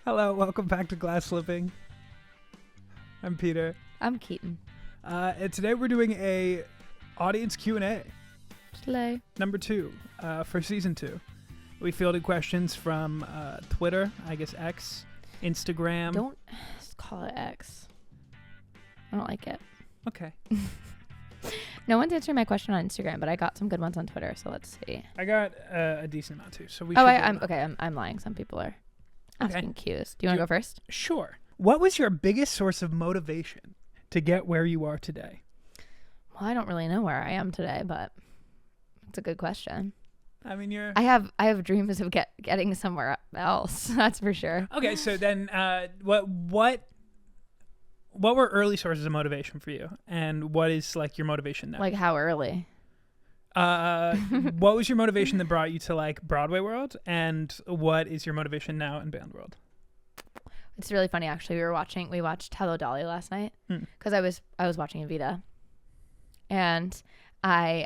Hello, welcome back to Glass Slipping. I'm Peter. I'm Keaton. And today we're doing a audience Q&A. Hello. Number 2 for season 2. We fielded questions from Twitter, I guess X, Instagram. Don't call it X. I don't like it. Okay. No one's answering my question on Instagram, but I got some good ones on Twitter, so let's see. I got a decent amount too, so we I'm lying. Some people are asking cues. Do you want to go first? Sure. What was your biggest source of motivation to get where you are today? Well, I don't really know where I am today, but it's a good question. I mean, I have dreams of getting somewhere else. That's for sure. Okay, so then what were early sources of motivation for you, and what is like your motivation now? Like how early? What was your motivation that brought you to like Broadway world, and what is your motivation now in band world? It's really funny actually. We watched Hello Dolly last night because I was watching Evita, and I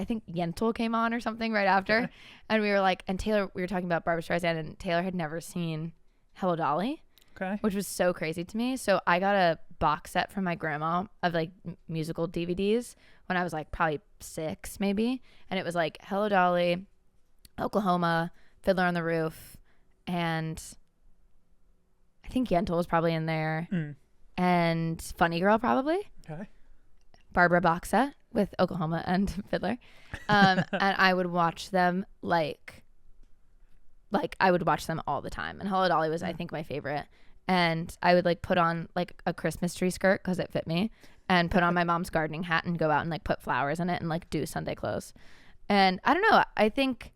think Yentl came on or something right after, okay. And we were talking about Barbra Streisand, and Taylor had never seen Hello Dolly. Okay. Which was so crazy to me. So I got a box set from my grandma of like musical DVDs when I was like probably 6 maybe. And it was like Hello Dolly, Oklahoma, Fiddler on the Roof, and I think Yentl was probably in there. And Funny Girl probably. Okay. Barbara box set with Oklahoma and Fiddler. And I would watch them like I would watch them all the time. And Hello Dolly was, I think, my favorite. And I would like put on like a Christmas tree skirt because it fit me, and put on my mom's gardening hat and go out and like put flowers in it and like do Sunday clothes. And I don't know, I think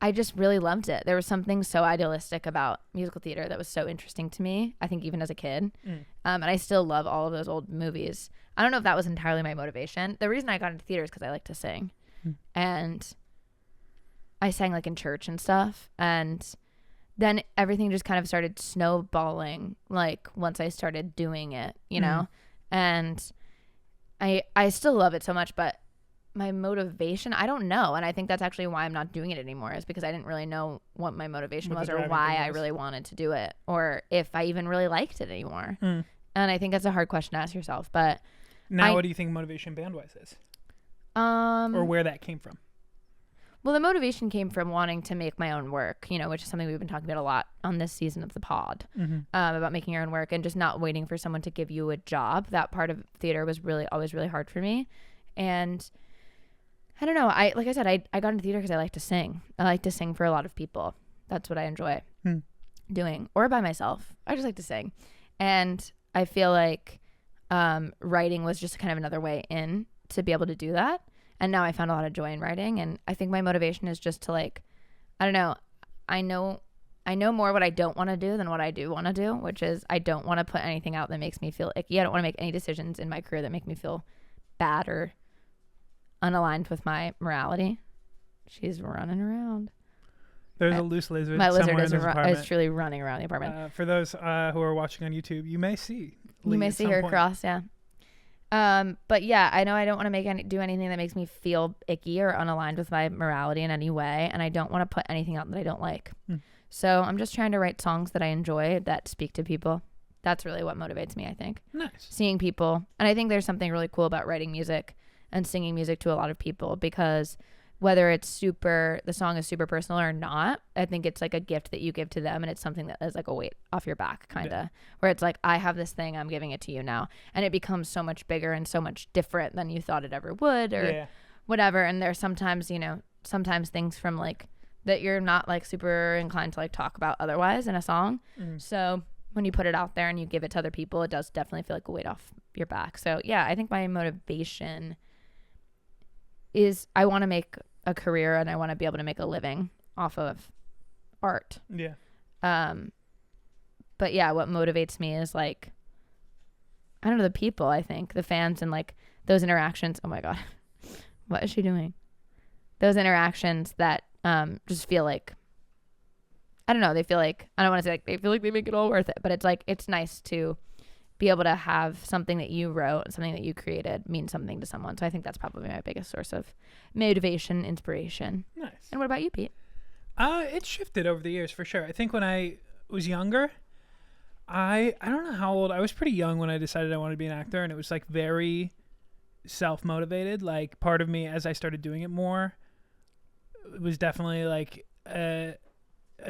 I just really loved it. There was something so idealistic about musical theater that was so interesting to me, I think even as a kid. And I still love all of those old movies. I don't know if that was entirely my motivation. The reason I got into theater is because I like to sing. And I sang like in church and stuff, and then everything just kind of started snowballing like once I started doing it, you know. And I still love it so much, but my motivation, I don't know. And I think that's actually why I'm not doing it anymore, is because I didn't really know what my motivation was, or why I really wanted to do it, or if I even really liked it anymore. And I think that's a hard question to ask yourself. But now what do you think motivation band-wise is? Or where that came from? Well, the motivation came from wanting to make my own work, you know, which is something we've been talking about a lot on this season of the pod, about making your own work and just not waiting for someone to give you a job. That part of theater was always really hard for me. And I don't know. Like I said, I got into theater because I like to sing. I like to sing for a lot of people. That's what I enjoy doing, or by myself. I just like to sing. And I feel like writing was just kind of another way in to be able to do that. And now I found a lot of joy in writing. And I think my motivation is just to like, I don't know. I know more what I don't want to do than what I do want to do, which is I don't want to put anything out that makes me feel icky. I don't want to make any decisions in my career that make me feel bad or unaligned with my morality. She's running around. There's a loose lizard. My lizard is truly running around the apartment. For those who are watching on YouTube, you may see her cross, yeah. But yeah, I know I don't want to do anything that makes me feel icky or unaligned with my morality in any way, and I don't want to put anything out that I don't like. So I'm just trying to write songs that I enjoy that speak to people. That's really what motivates me, I think. Nice. Seeing people, and I think there's something really cool about writing music and singing music to a lot of people, because whether the song is super personal or not, I think it's like a gift that you give to them, and it's something that is like a weight off your back, kind of, where it's like, I have this thing, I'm giving it to you now, and it becomes so much bigger and so much different than you thought it ever would, or whatever. And there's sometimes things from like that you're not like super inclined to like talk about otherwise in a song. So when you put it out there and you give it to other people, it does definitely feel like a weight off your back. So yeah, I think my motivation is I want to make a career, and I want to be able to make a living off of art. Yeah. But yeah, what motivates me is like, I don't know, the people, I think, the fans, and like those interactions. Oh my God. What is she doing? Those interactions that just feel like, I don't know, they feel like, I don't want to say like they feel like they make it all worth it, but it's like, it's nice to be able to have something that you wrote, something that you created, mean something to someone. So I think that's probably my biggest source of motivation, inspiration. Nice. And what about you, Pete? It shifted over the years for sure. I think when I was younger, I don't know how old. I was pretty young when I decided I wanted to be an actor, and it was like very self-motivated. Like part of me, as I started doing it more, it was definitely like a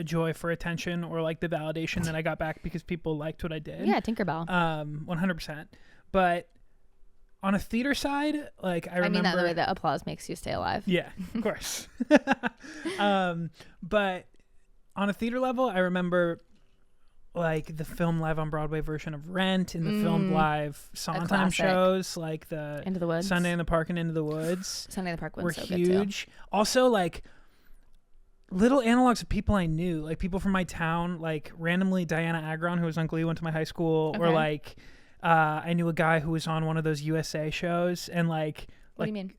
joy for attention or like the validation that I got back because people liked what I did. Yeah, Tinkerbell. 100%. But on a theater side, like I remember. mean that the way that applause makes you stay alive. Yeah, of course. But on a theater level, I remember like the film live on Broadway version of Rent and the filmed live Sondheim shows, like the Into the Woods, Sunday in the Park and Into the Woods. Sunday in the Park were so huge. Also, like little analogs of people I knew, like people from my town, like randomly Diana Agron, who was on Glee, went to my high school, or like I knew a guy who was on one of those USA shows, and like. What do you mean?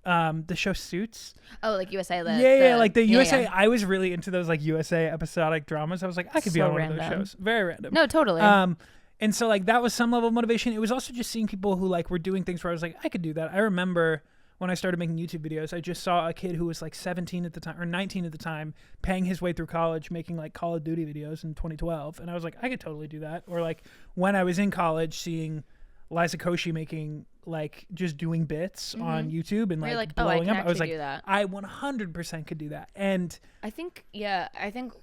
The show Suits. Oh, like USA. Like the USA. Yeah. I was really into those like USA episodic dramas. I was like, I could be on one of those shows. Very random. No, totally. And so like that was some level of motivation. It was also just seeing people who like were doing things where I was like, I could do that. I remember when I started making YouTube videos, I just saw a kid who was like 17 at the time or 19 at the time, paying his way through college, making like Call of Duty videos in 2012, and I was like, I could totally do that. Or like when I was in college, seeing Liza Koshy making like just doing bits on YouTube and like blowing up. I was like, I 100% could do that. And I think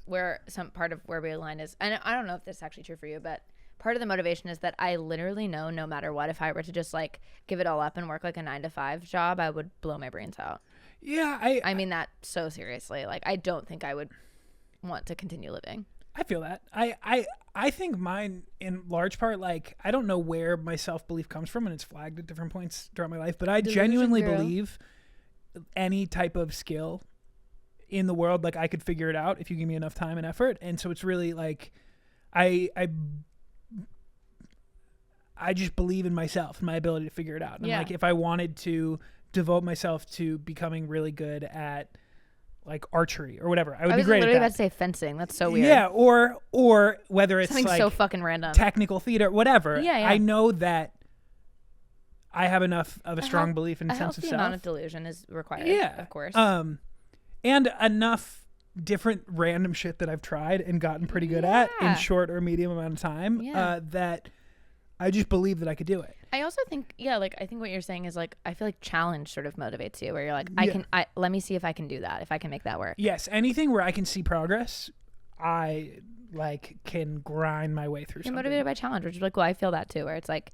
where some part of where we align is, and I don't know if this is actually true for you, but part of the motivation is that I literally know no matter what, if I were to just like give it all up and work like a 9-to-5 job, I would blow my brains out. Yeah. I mean that so seriously. Like I don't think I would want to continue living. I feel that. I think mine in large part, like, I don't know where my self-belief comes from, and it's flagged at different points throughout my life, but I genuinely believe any type of skill in the world, like I could figure it out if you give me enough time and effort. And so it's really like, I just believe in myself and my ability to figure it out. And like, if I wanted to devote myself to becoming really good at like archery or whatever, I would be great at that. I was literally about to say fencing. That's so weird. Yeah, or whether it's something like so fucking random, technical theater, whatever. Yeah. I know that I have enough of a strong belief and sense of self. A amount of delusion is required. Yeah, of course. And enough different random shit that I've tried and gotten pretty good at in short or medium amount of time that I just believe that I could do it. I also think, I think what you're saying is like, I feel like challenge sort of motivates you, where you're like, let me see if I can do that, if I can make that work. Yes. Anything where I can see progress, I like can grind my way through You're something. Motivated by challenge, which is like, well, I feel that too, where it's like,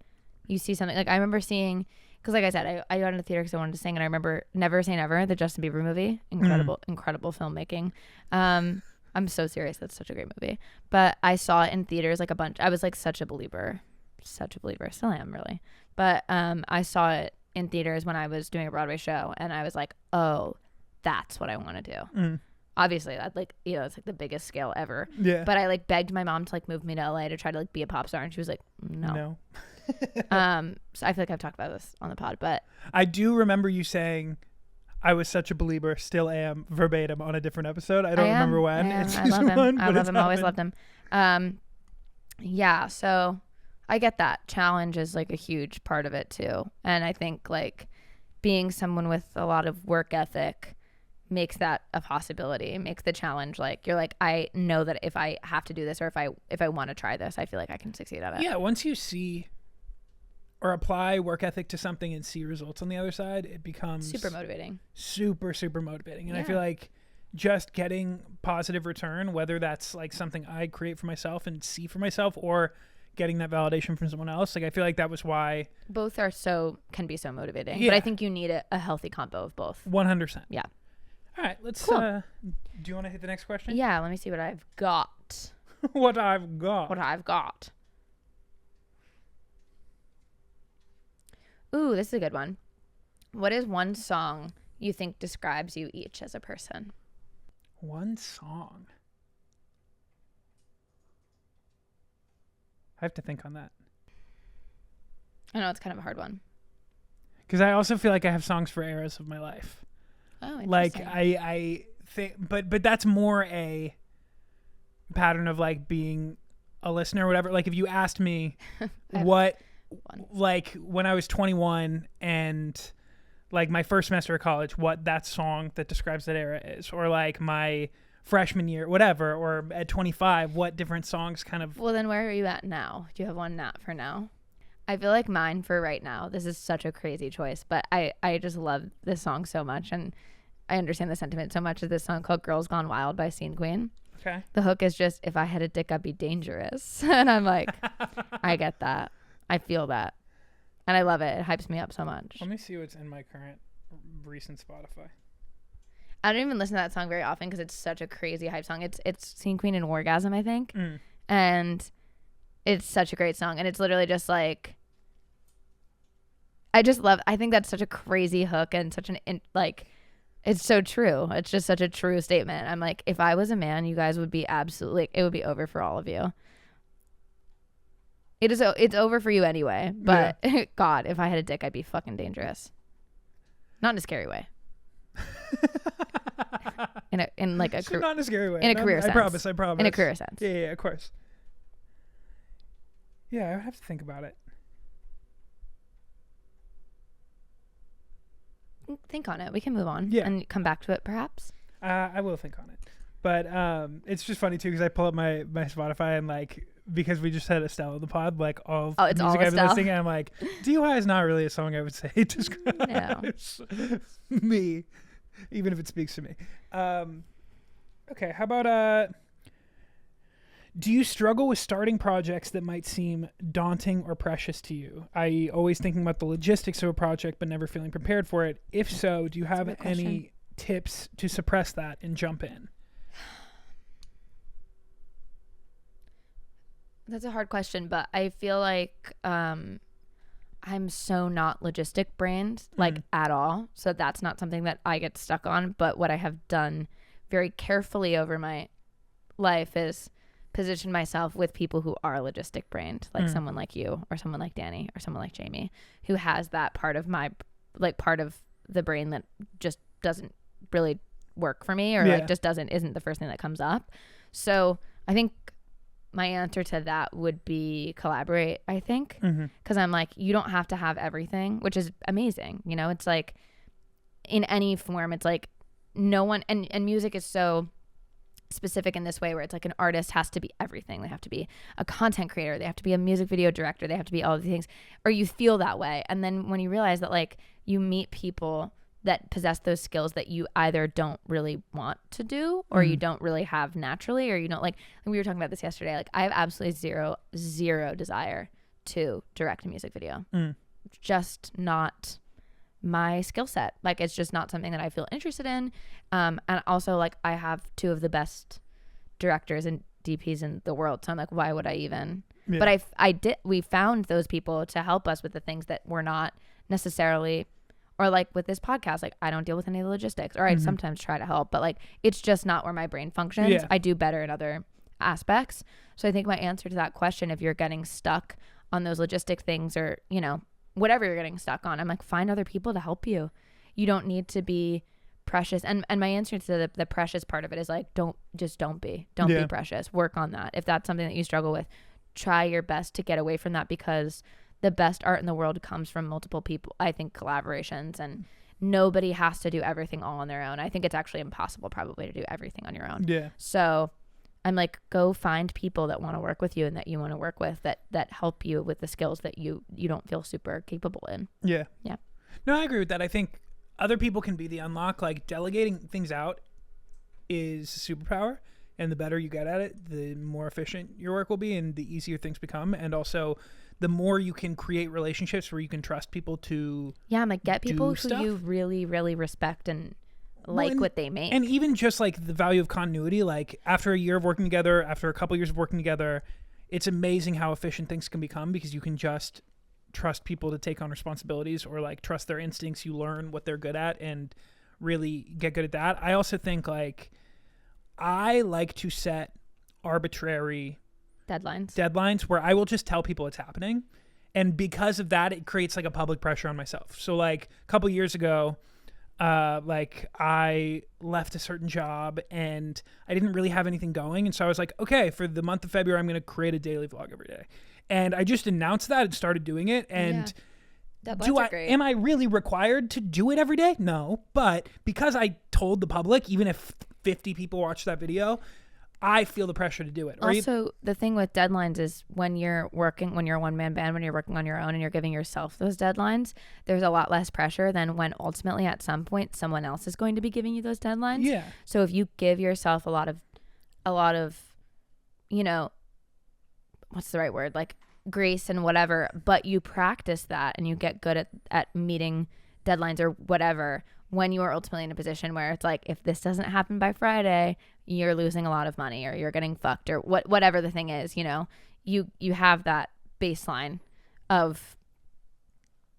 you see something, like I remember seeing, because like I said, I got into theater because I wanted to sing, and I remember Never Say Never, the Justin Bieber movie, incredible filmmaking. I'm so serious. That's such a great movie. But I saw it in theaters like a bunch. I was like such a believer. Still am, really. But I saw it in theaters when I was doing a Broadway show, and I was like, oh, that's what I want to do. Obviously that it's like the biggest scale ever. Yeah. But I like begged my mom to like move me to LA to try to like be a pop star, and she was like, no. So I feel like I've talked about this on the pod, but I do remember you saying I was such a believer, still am, verbatim on a different episode. I don't remember when. I love him. I love him. Always loved him. Yeah. So I get that. Challenge is like a huge part of it too. And I think like being someone with a lot of work ethic makes that a possibility. It makes the challenge like, you're like, I know that if I have to do this, or if I want to try this, I feel like I can succeed at it. Yeah. Once you see or apply work ethic to something and see results on the other side, it becomes super motivating. Super motivating. And I feel like just getting positive return, whether that's like something I create for myself and see for myself, or getting that validation from someone else, like I feel like that was why both can be so motivating. But I think you need a healthy combo of both. 100%. Yeah. All right, let's cool. Do you want to hit the next question? Yeah, let me see what I've got. What I've got. Ooh, this is a good one. What is one song you think describes you each as a person? One song. I have to think on that. I know it's kind of a hard one. Because I also feel like I have songs for eras of my life. Oh, interesting. Like I think, but that's more a pattern of like being a listener or whatever. Like if you asked me like when I was 21 and like my first semester of college, what that song that describes that era is, or like my freshman year, whatever, or at 25, what different songs kind of. Well, then where are you at now? Do you have one not for now? I feel like mine for right now, this is such a crazy choice, but I just love this song so much, and I understand the sentiment so much, of this song called Girls Gone Wild by Scene Queen. Okay. The hook is just, if I had a dick, I'd be dangerous. And I'm like, I get that. I feel that. And I love it. It hypes me up so much. Let me see what's in my current recent Spotify. I don't even listen to that song very often because it's such a crazy hype song. It's Scene Queen and Orgasm, I think. And it's such a great song. And it's literally just like, I think that's such a crazy hook and such it's so true. It's just such a true statement. I'm like, if I was a man, you guys would be absolutely, it would be over for all of you. It's over for you anyway. But yeah. God, if I had a dick, I'd be fucking dangerous. Not in a scary way. in like a not in a scary way. In a career sense. I promise. In a career sense. Yeah, of course. Yeah, I would have to think about it. Think on it. We can move on and come back to it perhaps. I will think on it. But it's just funny too because I pull up my Spotify and like, because we just had Estelle on the pod, like all it's music all I've been Estelle. listening, and I'm like, DUI is not really a song I would say describes me, even if it speaks to me. Okay, how about do you struggle with starting projects that might seem daunting or precious to you? I.e., always thinking about the logistics of a project but never feeling prepared for it. If so, do you have any tips to suppress that and jump in? That's a hard question, but I feel like I'm so not logistic brained, like at all. So that's not something that I get stuck on. But what I have done very carefully over my life is position myself with people who are logistic brained, like someone like you or someone like Danny or someone like Jamie, who has that part of part of the brain that just doesn't really work for me, or isn't the first thing that comes up. So I think my answer to that would be collaborate, I think, because I'm like, you don't have to have everything, which is amazing. You know, it's like in any form, it's like no one, and music is so specific in this way where it's like an artist has to be everything. They have to be a content creator. They have to be a music video director. They have to be all of these things, or you feel that way. And then when you realize that like you meet people that possess those skills that you either don't really want to do or you don't really have naturally, or you don't like we were talking about this yesterday. Like I have absolutely zero desire to direct a music video. Just not my skill set. Like it's just not something that I feel interested in. And also like I have two of the best directors and DPs in the world. So I'm like, why would I even? Yeah. But we found those people to help us with the things that were not necessarily, or like with this podcast, like I don't deal with any of the logistics, or I sometimes try to help, but like it's just not where my brain functions. Yeah. I do better in other aspects. So I think my answer to that question, if you're getting stuck on those logistic things, or, you know, whatever you're getting stuck on, I'm like, find other people to help you. You don't need to be precious. And my answer to the precious part of it is like, don't be precious. Work on that. If that's something that you struggle with, try your best to get away from that, because the best art in the world comes from multiple people. I think collaborations, and nobody has to do everything all on their own. I think it's actually impossible probably to do everything on your own. Yeah. So I'm like, go find people that want to work with you and that you want to work with, that help you with the skills that you don't feel super capable in. Yeah. Yeah. No, I agree with that. I think other people can be the unlock. Like delegating things out is a superpower, and the better you get at it, the more efficient your work will be and the easier things become. And also the more you can create relationships where you can trust people to I'm like, get people who you really, really respect and like what they make. And even just like the value of continuity, like after a year of working together, after a couple years of working together, it's amazing how efficient things can become, because you can just trust people to take on responsibilities, or like trust their instincts. You learn what they're good at and really get good at that. I also think like I like to set arbitrary deadlines where I will just tell people it's happening. And because of that, it creates like a public pressure on myself. So like a couple years ago, like I left a certain job and I didn't really have anything going. And so I was like, okay, for the month of February, I'm going to create a daily vlog every day. And I just announced that and started doing it. And Deadlines are great. Am I really required to do it every day? No. But because I told the public, even if 50 people watch that video, I feel the pressure to do it. Also, the thing with deadlines is when you're a one-man band, when you're working on your own and you're giving yourself those deadlines, there's a lot less pressure than when ultimately at some point someone else is going to be giving you those deadlines. Yeah. So if you give yourself a lot of, you know, what's the right word? Like grace and whatever, but you practice that and you get good at meeting deadlines or whatever, when you are ultimately in a position where it's like, if this doesn't happen by Friday, you're losing a lot of money or you're getting fucked or whatever the thing is, you know, you have that baseline of,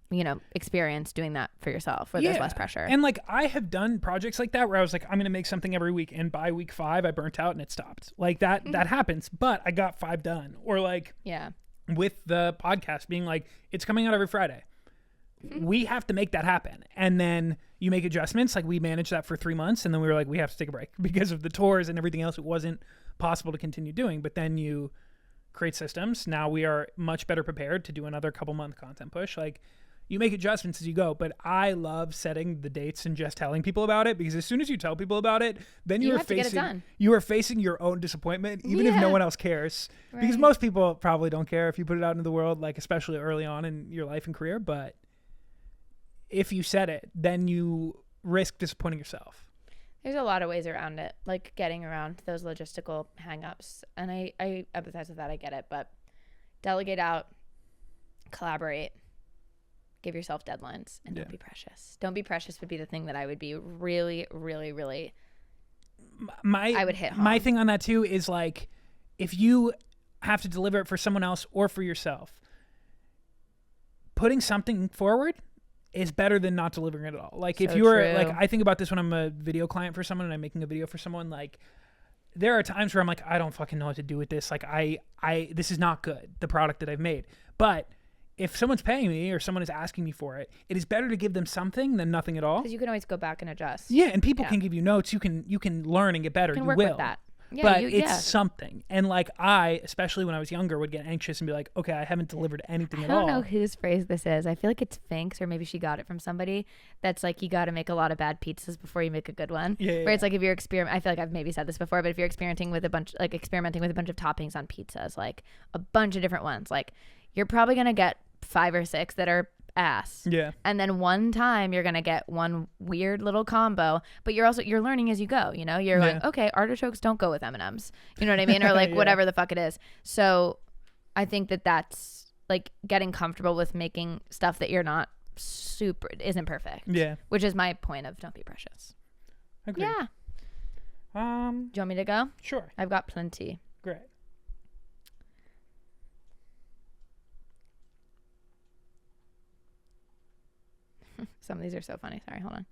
you know, experience doing that for yourself where there's less pressure. And like, I have done projects like that where I was like, I'm going to make something every week. And by week 5, I burnt out and it stopped. Like that happens, but I got 5 done. Or like, with the podcast being like, it's coming out every Friday. We have to make that happen. And then you make adjustments. Like we managed that for 3 months. And then we were like, we have to take a break because of the tours and everything else. It wasn't possible to continue doing, but then you create systems. Now we are much better prepared to do another couple month content push. Like you make adjustments as you go, but I love setting the dates and just telling people about it, because as soon as you tell people about it, then you are facing your own disappointment, even if no one else cares, because most people probably don't care if you put it out into the world, like especially early on in your life and career. But if you said it, then you risk disappointing yourself. There's a lot of ways around it, like getting around those logistical hangups. And I empathize with that. I get it. But delegate out, collaborate, give yourself deadlines, and don't be precious. Don't be precious would be the thing that I would be really, really, really, I would hit home. My thing on that too is like, if you have to deliver it for someone else or for yourself, putting something forward is better than not delivering it at all. Like if you are like, I think about this when I'm a video client for someone and I'm making a video for someone, like there are times where I'm like, I don't fucking know what to do with this. Like this is not good, the product that I've made. But if someone's paying me or someone is asking me for it, it is better to give them something than nothing at all. Because you can always go back and adjust. Yeah, and people can give you notes. You can learn and get better. You work will. with that. Yeah, but it's something. And like I, especially when I was younger, would get anxious and be like, okay, I haven't delivered anything at all. I don't know whose phrase this is. I feel like it's Finks, or maybe she got it from somebody. That's like, you got to make a lot of bad pizzas before you make a good one. Yeah, Where it's like, if you're I feel like I've maybe said this before, but if you're experimenting with a bunch of toppings on pizzas, like a bunch of different ones, like you're probably going to get 5 or 6 that are ass. Yeah. And then one time you're gonna get one weird little combo, but you're learning as you go, you know. You're like, okay, artichokes don't go with M&Ms, you know what I mean, or like whatever the fuck it is. So I think that's like getting comfortable with making stuff that you're not isn't perfect. Yeah, which is my point of don't be precious. Agreed. Yeah. Do you want me to go? Sure. I've got plenty. Great. Some of these are so funny. Sorry, hold on.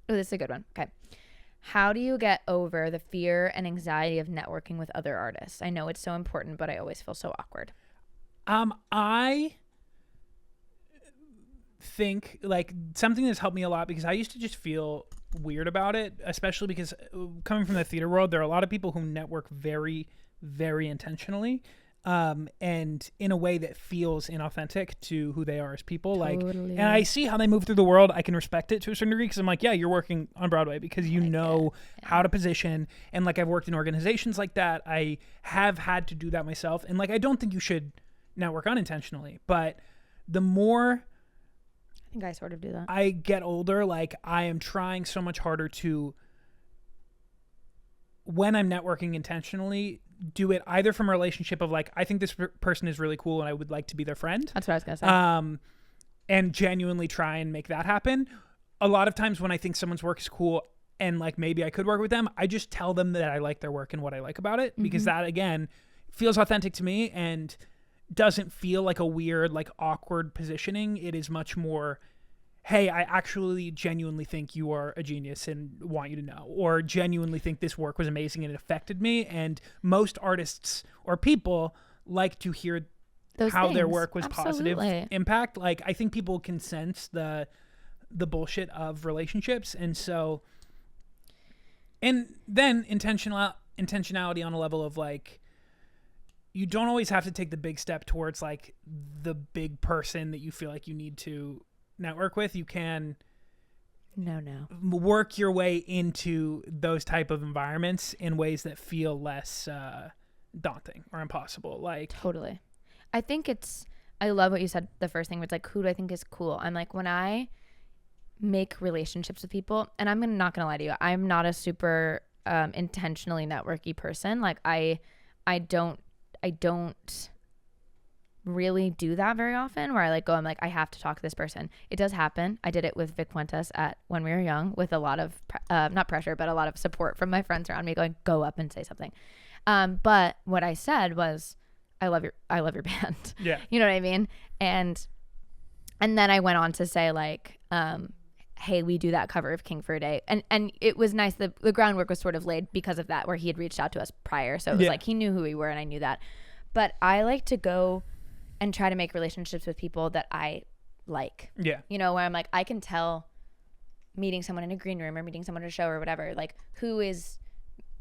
Oh, this is a good one. Okay. How do you get over the fear and anxiety of networking with other artists? I know it's so important, but I always feel so awkward. I think like something that's helped me a lot, because I used to just feel weird about it, especially because coming from the theater world, there are a lot of people who network very, very intentionally, and in a way that feels inauthentic to who they are as people. Totally. Like, and I see how they move through the world. I can respect it to a certain degree, because I'm like, yeah, you're working on Broadway because you know how to position, and like I've worked in organizations like that. I have had to do that myself, and like I don't think you should network unintentionally, but the more I think I sort of do that. I get older, like I am trying so much harder to, when I'm networking intentionally, do it either from a relationship of like, I think this person is really cool and I would like to be their friend. That's what I was going to say. And genuinely try and make that happen. A lot of times when I think someone's work is cool and like maybe I could work with them, I just tell them that I like their work and what I like about it, because that again feels authentic to me and doesn't feel like a weird, like awkward positioning. It is much more, hey, I actually genuinely think you are a genius and want you to know, or genuinely think this work was amazing and it affected me. And most artists or people like to hear how their work was positive impact. Like I think people can sense the the bullshit of relationships. And so, and then intentionality on a level of like, you don't always have to take the big step towards like the big person that you feel like you need to network with. You can work your way into those type of environments in ways that feel less daunting or impossible. Like, totally. I think I love what you said. The first thing was like, who do I think is cool? I'm like, when I make relationships with people, and I'm not gonna lie to you, I'm not a super intentionally networky person. Like I don't really do that very often, where I like go, I'm like, I have to talk to this person. It does happen. I did it with Vic Fuentes when we were young, with a lot of not pressure, but a lot of support from my friends around me going, go up and say something. But what I said was, I love your band. Yeah. You know what I mean? And then I went on to say like, hey, we do that cover of King for a Day. And it was nice. The groundwork was sort of laid because of that, where he had reached out to us prior. So it was like, he knew who we were and I knew that. But I like to go and try to make relationships with people that I like. Yeah. You know, where I'm like, I can tell meeting someone in a green room or meeting someone at a show or whatever, like who is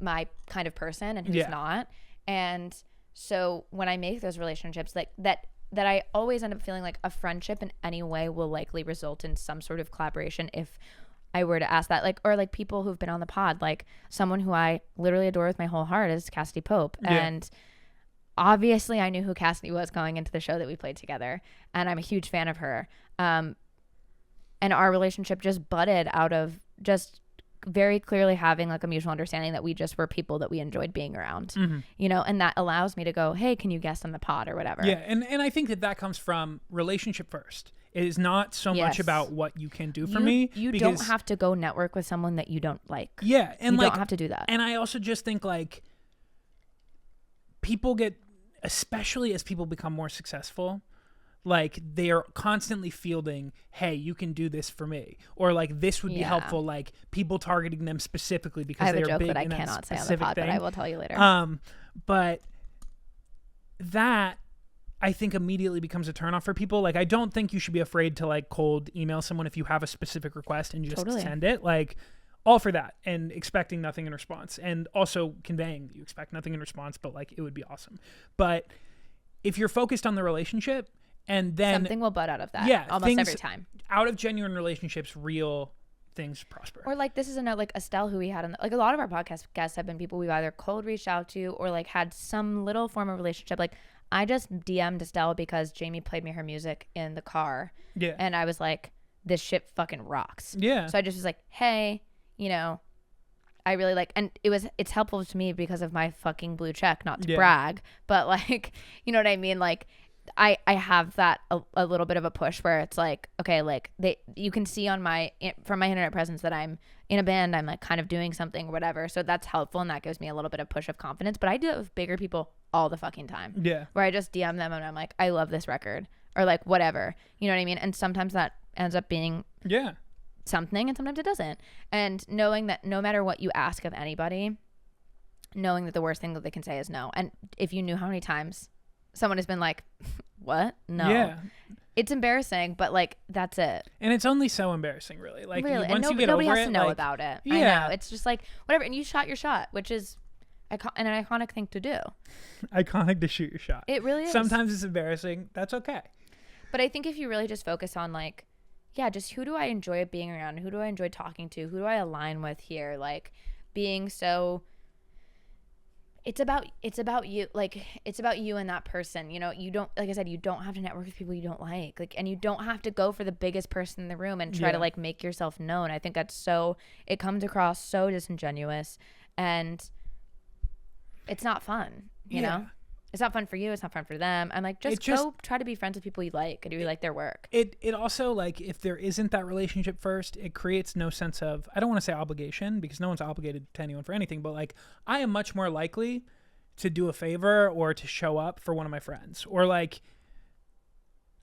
my kind of person and who's not. And so when I make those relationships, like that I always end up feeling like a friendship in any way will likely result in some sort of collaboration if I were to ask that. Like, or like people who've been on the pod, like someone who I literally adore with my whole heart is Cassidy Pope. And obviously I knew who Cassidy was going into the show that we played together, and I'm a huge fan of her. And our relationship just budded out of just very clearly having like a mutual understanding that we just were people that we enjoyed being around, you know, and that allows me to go, hey, can you guest on the pod or whatever? Yeah. And I think that comes from relationship first. It is not so much about what you can do for me. You don't have to go network with someone that you don't like. Yeah. And you like, don't have to do that. And I also just think like people get, especially as people become more successful, like they are constantly fielding, hey, you can do this for me, or like this would be helpful, like people targeting them specifically because they are big in that specific thing. I have a joke that I cannot say on the pod, but I will tell you later. But that I think immediately becomes a turnoff for people. Like I don't think you should be afraid to like cold email someone if you have a specific request and just send it. Like all for that, and expecting nothing in response, and also conveying that you expect nothing in response, but like it would be awesome. But if you're focused on the relationship, and then something will butt out of that. Almost every time. Out of genuine relationships, real things prosper. Or like this is a note, like Estelle, who we had on like a lot of our podcast guests have been people we've either cold reached out to or like had some little form of relationship. Like I just DM'd Estelle because Jamie played me her music in the car. Yeah. And I was like, this shit fucking rocks. Yeah. So I just was like, hey, you know, I really like, and it's helpful to me because of my fucking blue check, not to brag, but like, you know what I mean? Like I have that a little bit of a push where it's like, okay, like you can see from my internet presence that I'm in a band, I'm like kind of doing something or whatever. So that's helpful. And that gives me a little bit of push of confidence, but I do it with bigger people all the fucking time. Yeah. Where I just DM them and I'm like, I love this record, or like whatever, you know what I mean? And sometimes that ends up being something and sometimes it doesn't. And knowing that no matter what you ask of anybody, knowing that the worst thing that they can say is no. And if you knew how many times someone has been like, what? No. Yeah. It's embarrassing, but like that's it. And it's only so embarrassing, really. Like really. once you get nobody over has to it, know like, about it. Yeah. I know. It's just like whatever. And you shot your shot, which is an iconic thing to do. Iconic to shoot your shot. It really is. Sometimes it's embarrassing. That's okay. But I think if you really just focus on like, yeah, just who do I enjoy being around? Who do I enjoy talking to? Who do I align with here? Like being so. It's about you. Like it's about you and that person. You know, you don't, like I said, you don't have to network with people you don't like, and you don't have to go for the biggest person in the room and try to like make yourself known. I think that's it comes across so disingenuous, and it's not fun. You know, it's not fun for you. It's not fun for them. I'm like, just go try to be friends with people you like and do like their work. It also, like, if there isn't that relationship first, it creates no sense of, I don't want to say obligation because no one's obligated to anyone for anything, but like I am much more likely to do a favor or to show up for one of my friends, or like,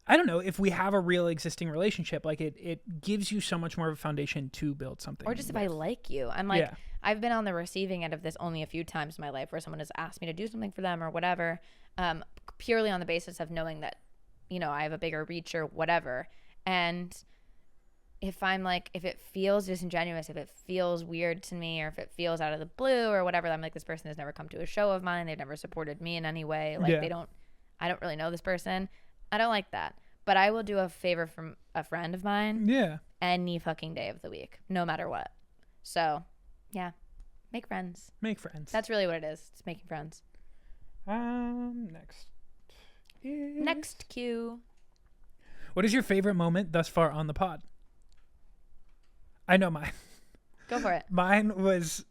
I don't know, if we have a real existing relationship, like it gives you so much more of a foundation to build something. Or just if I like you, I'm like, I've been on the receiving end of this only a few times in my life where someone has asked me to do something for them or whatever, purely on the basis of knowing that, you know, I have a bigger reach or whatever. And if I'm like, if it feels disingenuous, if it feels weird to me, or if it feels out of the blue or whatever, I'm like, this person has never come to a show of mine. They've never supported me in any way. Like I don't really know this person. I don't like that. But I will do a favor from a friend of mine. Yeah. Any fucking day of the week, no matter what. So, yeah. Make friends. Make friends. That's really what it is. It's making friends. Next cue. What is your favorite moment thus far on the pod? I know mine. Go for it. Mine was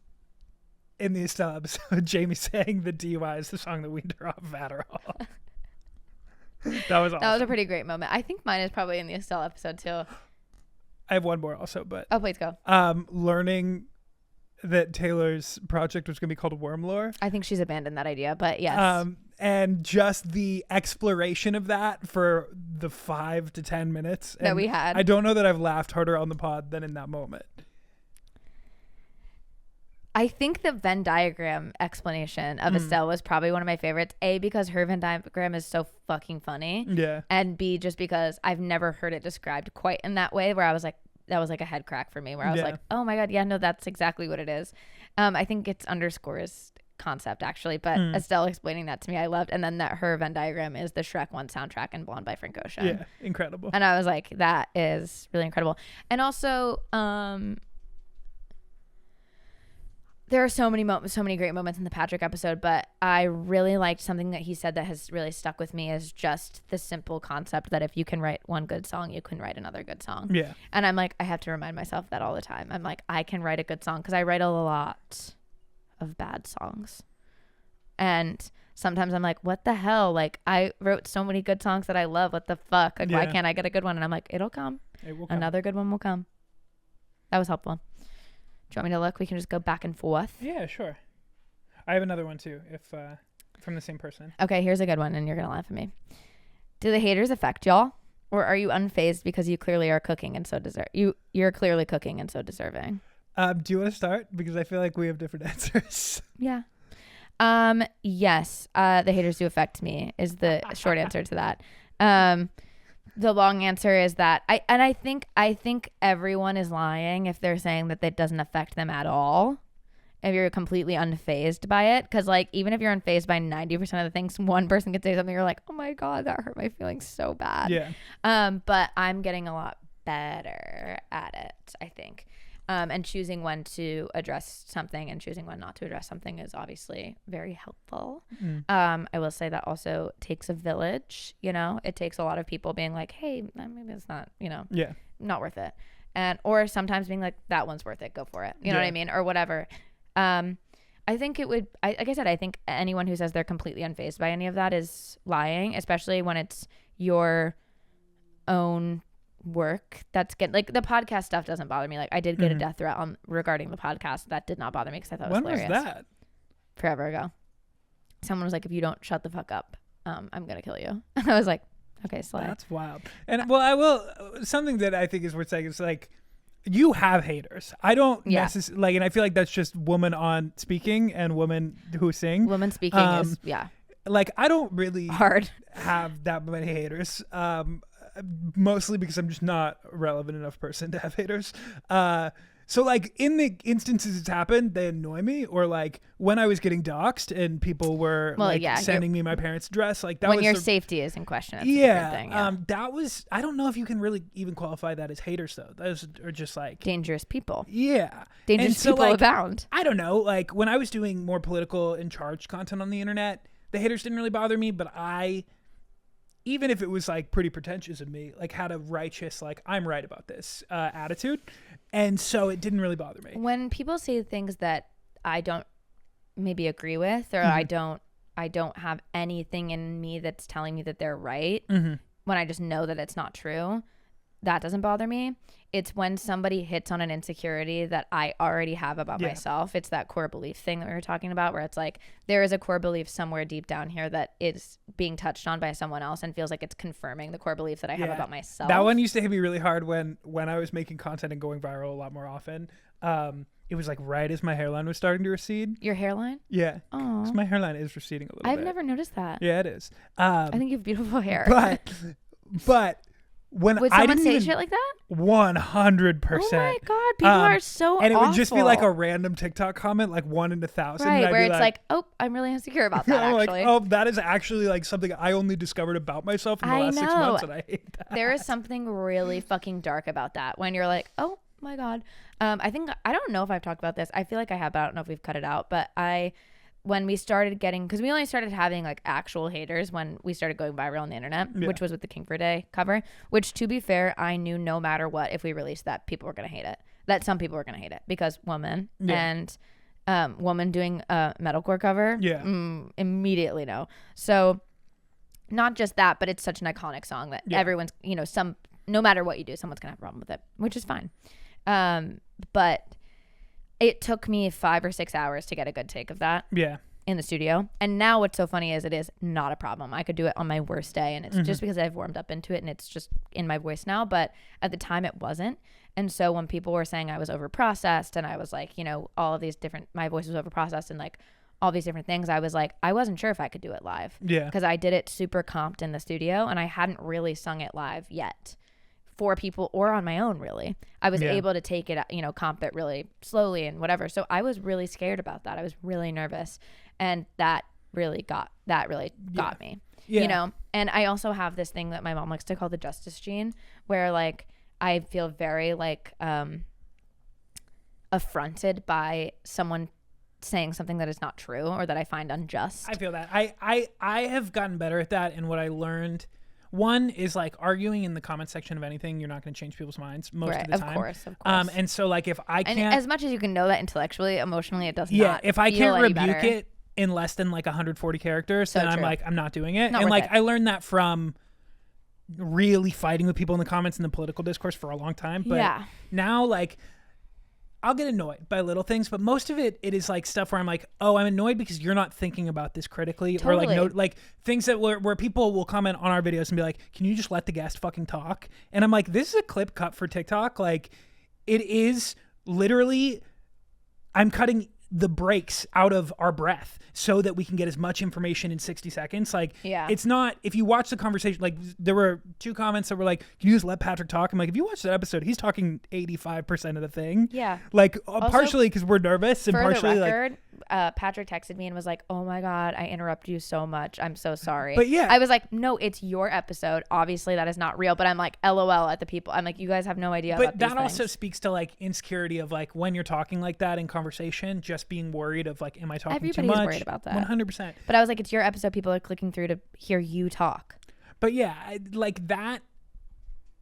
in the Estelle episode, Jamie saying the DUI is the song that weaned her off of Adderall. That was awesome. That was a pretty great moment. I think mine is probably in the Estelle episode too. I have one more also, but oh, please go. Learning that Taylor's project was going to be called Wormlore. I think she's abandoned that idea, but yes. And just the exploration of that for the 5 to 10 minutes that we had. I don't know that I've laughed harder on the pod than in that moment. I think the Venn diagram explanation of Estelle was probably one of my favorites. A, because her Venn diagram is so fucking funny. Yeah. And B, just because I've never heard it described quite in that way, where I was like, that was like a head crack for me, where I was like, oh my God, yeah, no, that's exactly what it is. I think it's underscores concept actually, but Estelle explaining that to me, I loved. And then that her Venn diagram is the Shrek 1 soundtrack and Blonde by Frank Ocean. Yeah, incredible. And I was like, that is really incredible. And also, there are so many great moments in the Patrick episode, but I really liked something that he said that has really stuck with me, is just the simple concept that if you can write one good song, you can write another good song. Yeah. And I'm like, I have to remind myself that all the time. I'm like, I can write a good song, because I write a lot of bad songs. And sometimes I'm like, what the hell? Like, I wrote so many good songs that I love. What the fuck? Like, why can't I get a good one? And I'm like, it'll come. It will come. Another good one will come. That was helpful. Do you want me to look? We can just go back and forth. Yeah, sure. I have another one too, if from the same person. Okay, here's a good one, and you're gonna laugh at me. Do the haters affect y'all, or are you unfazed because you clearly are cooking and so deserve you're clearly cooking and so deserving? Do you want to start, because I feel like we have different answers? Yeah. Yes. The haters do affect me is the short answer to that. The long answer is that I think everyone is lying if they're saying that it doesn't affect them at all, if you're completely unfazed by it. Because like, even if you're unfazed by 90% of the things, one person could say something, you're like, oh my God, that hurt my feelings so bad. Yeah. But I'm getting a lot better at it, I think. And choosing when to address something and choosing when not to address something is obviously very helpful. I will say that also takes a village, it takes a lot of people being like, hey, maybe it's not, not worth it. Or sometimes being like, that one's worth it, go for it. You know what I mean? Or whatever. I think it would, like I said, I think anyone who says they're completely unfazed by any of that is lying, especially when it's your own work. That's good. Like, the podcast stuff doesn't bother me. Like, I did get a death threat regarding the podcast. That did not bother me, because I thought it was hilarious. When was that? Forever ago. Someone was like, if you don't shut the fuck up, I'm gonna kill you. I was like, okay, slay. That's wild. And well, I will, something that I think is worth saying is, like, you have haters. I don't necessarily, like, and I feel like that's just woman on speaking and women who sing. Woman speaking is like, I don't really hard have that many haters. Mostly because I'm just not a relevant enough person to have haters. So like, in the instances it's happened, they annoy me. Or like, when I was getting doxxed and people were sending me my parents' address, like, that when was your safety is in question. That's a different thing, that was, I don't know if you can really even qualify that as haters though. Those are just like dangerous people. Yeah. Dangerous people abound. I don't know. Like, when I was doing more political and charged content on the internet, the haters didn't really bother me, but even if it was like pretty pretentious of me, like, had a righteous, like, I'm right about this attitude. And so it didn't really bother me. When people say things that I don't maybe agree with, or I don't have anything in me that's telling me that they're right, when I just know that it's not true, that doesn't bother me. It's when somebody hits on an insecurity that I already have about myself. It's that core belief thing that we were talking about, where it's like, there is a core belief somewhere deep down here that is being touched on by someone else and feels like it's confirming the core belief that I have about myself. That one used to hit me really hard when I was making content and going viral a lot more often. It was like right as my hairline was starting to recede. Your hairline? Yeah. Oh, my hairline is receding a little bit. I've never noticed that. Yeah, it is. I think you have beautiful hair. But when Would I someone didn't say even shit like that? 100%. Oh my God. People are so and it would just be like a awful. random TikTok comment, like 1 in 1,000. Right, and I'd where be it's like, oh, I'm really insecure about that, I'm actually. like, oh, that is actually like something I only discovered about myself in the last 6 months, and I hate that. There is something really fucking dark about that when you're like, oh my God. I don't know if I've talked about this. I feel like I have, but I don't know if we've cut it out. But when we started getting, because we only started having like actual haters when we started going viral on the internet, which was with the King for a Day cover, which to be fair, I knew no matter what, if we released that, people were going to hate it. That some people were going to hate it because woman and woman doing a metalcore cover, immediately no. So not just that, but it's such an iconic song that everyone's, no matter what you do, someone's going to have a problem with it, which is fine. But it took me 5 or 6 hours to get a good take of that in the studio. And now what's so funny is it is not a problem. I could do it on my worst day, and it's just because I've warmed up into it and it's just in my voice now. But at the time it wasn't. And so when people were saying I was overprocessed and I was like, all of these different, my voice was overprocessed and like all these different things, I was like, I wasn't sure if I could do it live. Yeah. Because I did it super comped in the studio and I hadn't really sung it live yet. For people or on my own, really. I was able to take it, comp it really slowly and whatever. So I was really scared about that. I was really nervous, and that really got me. And I also have this thing that my mom likes to call the justice gene, where like I feel very like affronted by someone saying something that is not true or that I find unjust. I feel that. I have gotten better at that, and what I learned. One is like arguing in the comment section of anything. You're not going to change people's minds most of the time. Of course. And so like if I can't, and as much as you can know that intellectually, emotionally, it does not. Yeah, if I can't rebuke it in less than like 140 characters, then I'm like, I'm not doing it. And like I learned that from really fighting with people in the comments in the political discourse for a long time. But now like I'll get annoyed by little things, but most of it is like stuff where I'm like, oh, I'm annoyed because you're not thinking about this critically. Totally. Or like things that where people will comment on our videos and be like, can you just let the guest fucking talk? And I'm like, this is a clip cut for TikTok. Like it is literally, I'm cutting the breaks out of our breath so that we can get as much information in 60 seconds. Like, it's not, if you watch the conversation, like there were 2 comments that were like, can you just let Patrick talk? I'm like, if you watch that episode, he's talking 85% of the thing. Yeah. Like also, partially because we're nervous and partially the record, Patrick texted me and was like, oh my God, I interrupt you so much. I'm so sorry. But yeah. I was like, no, it's your episode. Obviously that is not real. But I'm like, LOL at the people. I'm like, you guys have no idea about these things. But that also speaks to like insecurity of like when you're talking like that in conversation, just being worried of like, am I talking too much? Everybody's worried about that. 100%. But I was like, it's your episode. People are clicking through to hear you talk. But yeah, like that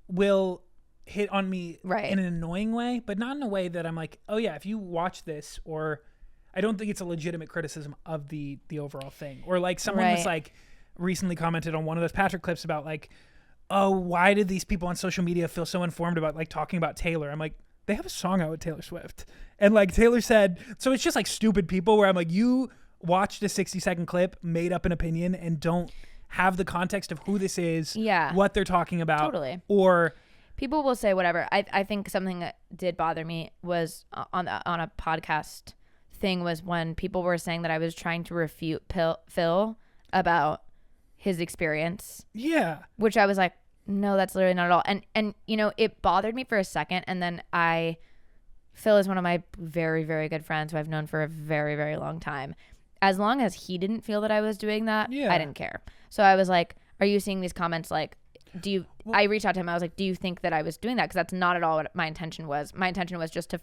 will hit on me in an annoying way, but not in a way that I'm like, oh yeah, if you watch this, or I don't think it's a legitimate criticism of the overall thing. Or like someone was like recently commented on one of those Patrick clips about like, oh, why did these people on social media feel so informed about like talking about Taylor? I'm like, they have a song out with Taylor Swift. And like Taylor said, so it's just like stupid people where I'm like, you watched a 60-second clip, made up an opinion, and don't have the context of who this is, what they're talking about. Totally. Or people will say whatever. I think something that did bother me was on a podcast thing was when people were saying that I was trying to refute Phil about his experience. Yeah. Which I was like, no, that's literally not at all. And it bothered me for a second, and then Phil is one of my very, very good friends who I've known for a very, very long time. As long as he didn't feel that I was doing that, I didn't care. So I was like, are you seeing these comments like, I reached out to him. I was like, do you think that I was doing that? Because that's not at all what my intention was. My intention was just to,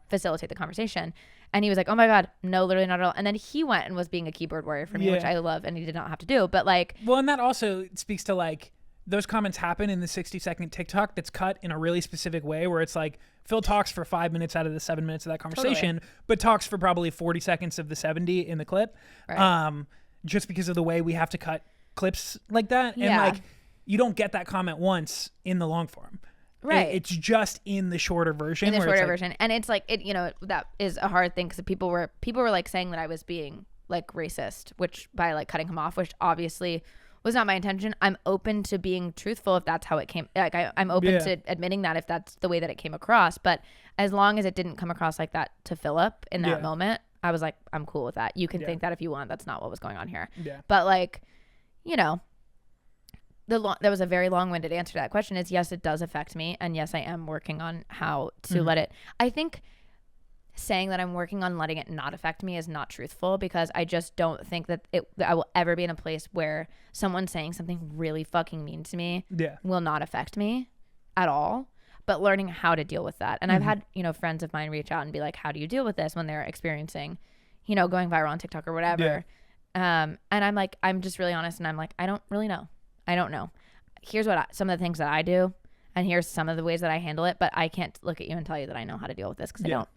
facilitate the conversation. And he was like, oh my God, no, literally not at all. And then he went and was being a keyboard warrior for me, which I love, and he did not have to do. But like, well, and that also speaks to like, those comments happen in the 60-second TikTok that's cut in a really specific way where it's like Phil talks for 5 minutes out of the 7 minutes of that conversation, but talks for probably 40 seconds of the 70 in the clip. Right. Just because of the way we have to cut clips like that. And like, you don't get that comment once in the long form. Right. It's just in the shorter version. In the shorter version. And it's like, that is a hard thing because people were like saying that I was being like racist, which by like cutting him off, which obviously was not my intention. I'm open to being truthful if that's how it came. Like I'm open to admitting that if that's the way that it came across. But as long as it didn't come across like that to Philip in that moment, I was like, I'm cool with that. You can think that if you want. That's not what was going on here. Yeah. But like, that was a very long-winded answer to that question is yes, it does affect me. And yes, I am working on how to let it. I think saying that I'm working on letting it not affect me is not truthful, because I just don't think that I will ever be in a place where someone saying something really fucking mean to me will not affect me at all. But learning how to deal with that. And I've had, friends of mine reach out and be like, how do you deal with this when they're experiencing, going viral on TikTok or whatever. And I'm like, I'm just really honest. And I'm like, I don't really know. I don't know. Here's some of the things that I do. And here's some of the ways that I handle it. But I can't look at you and tell you that I know how to deal with this, because I don't.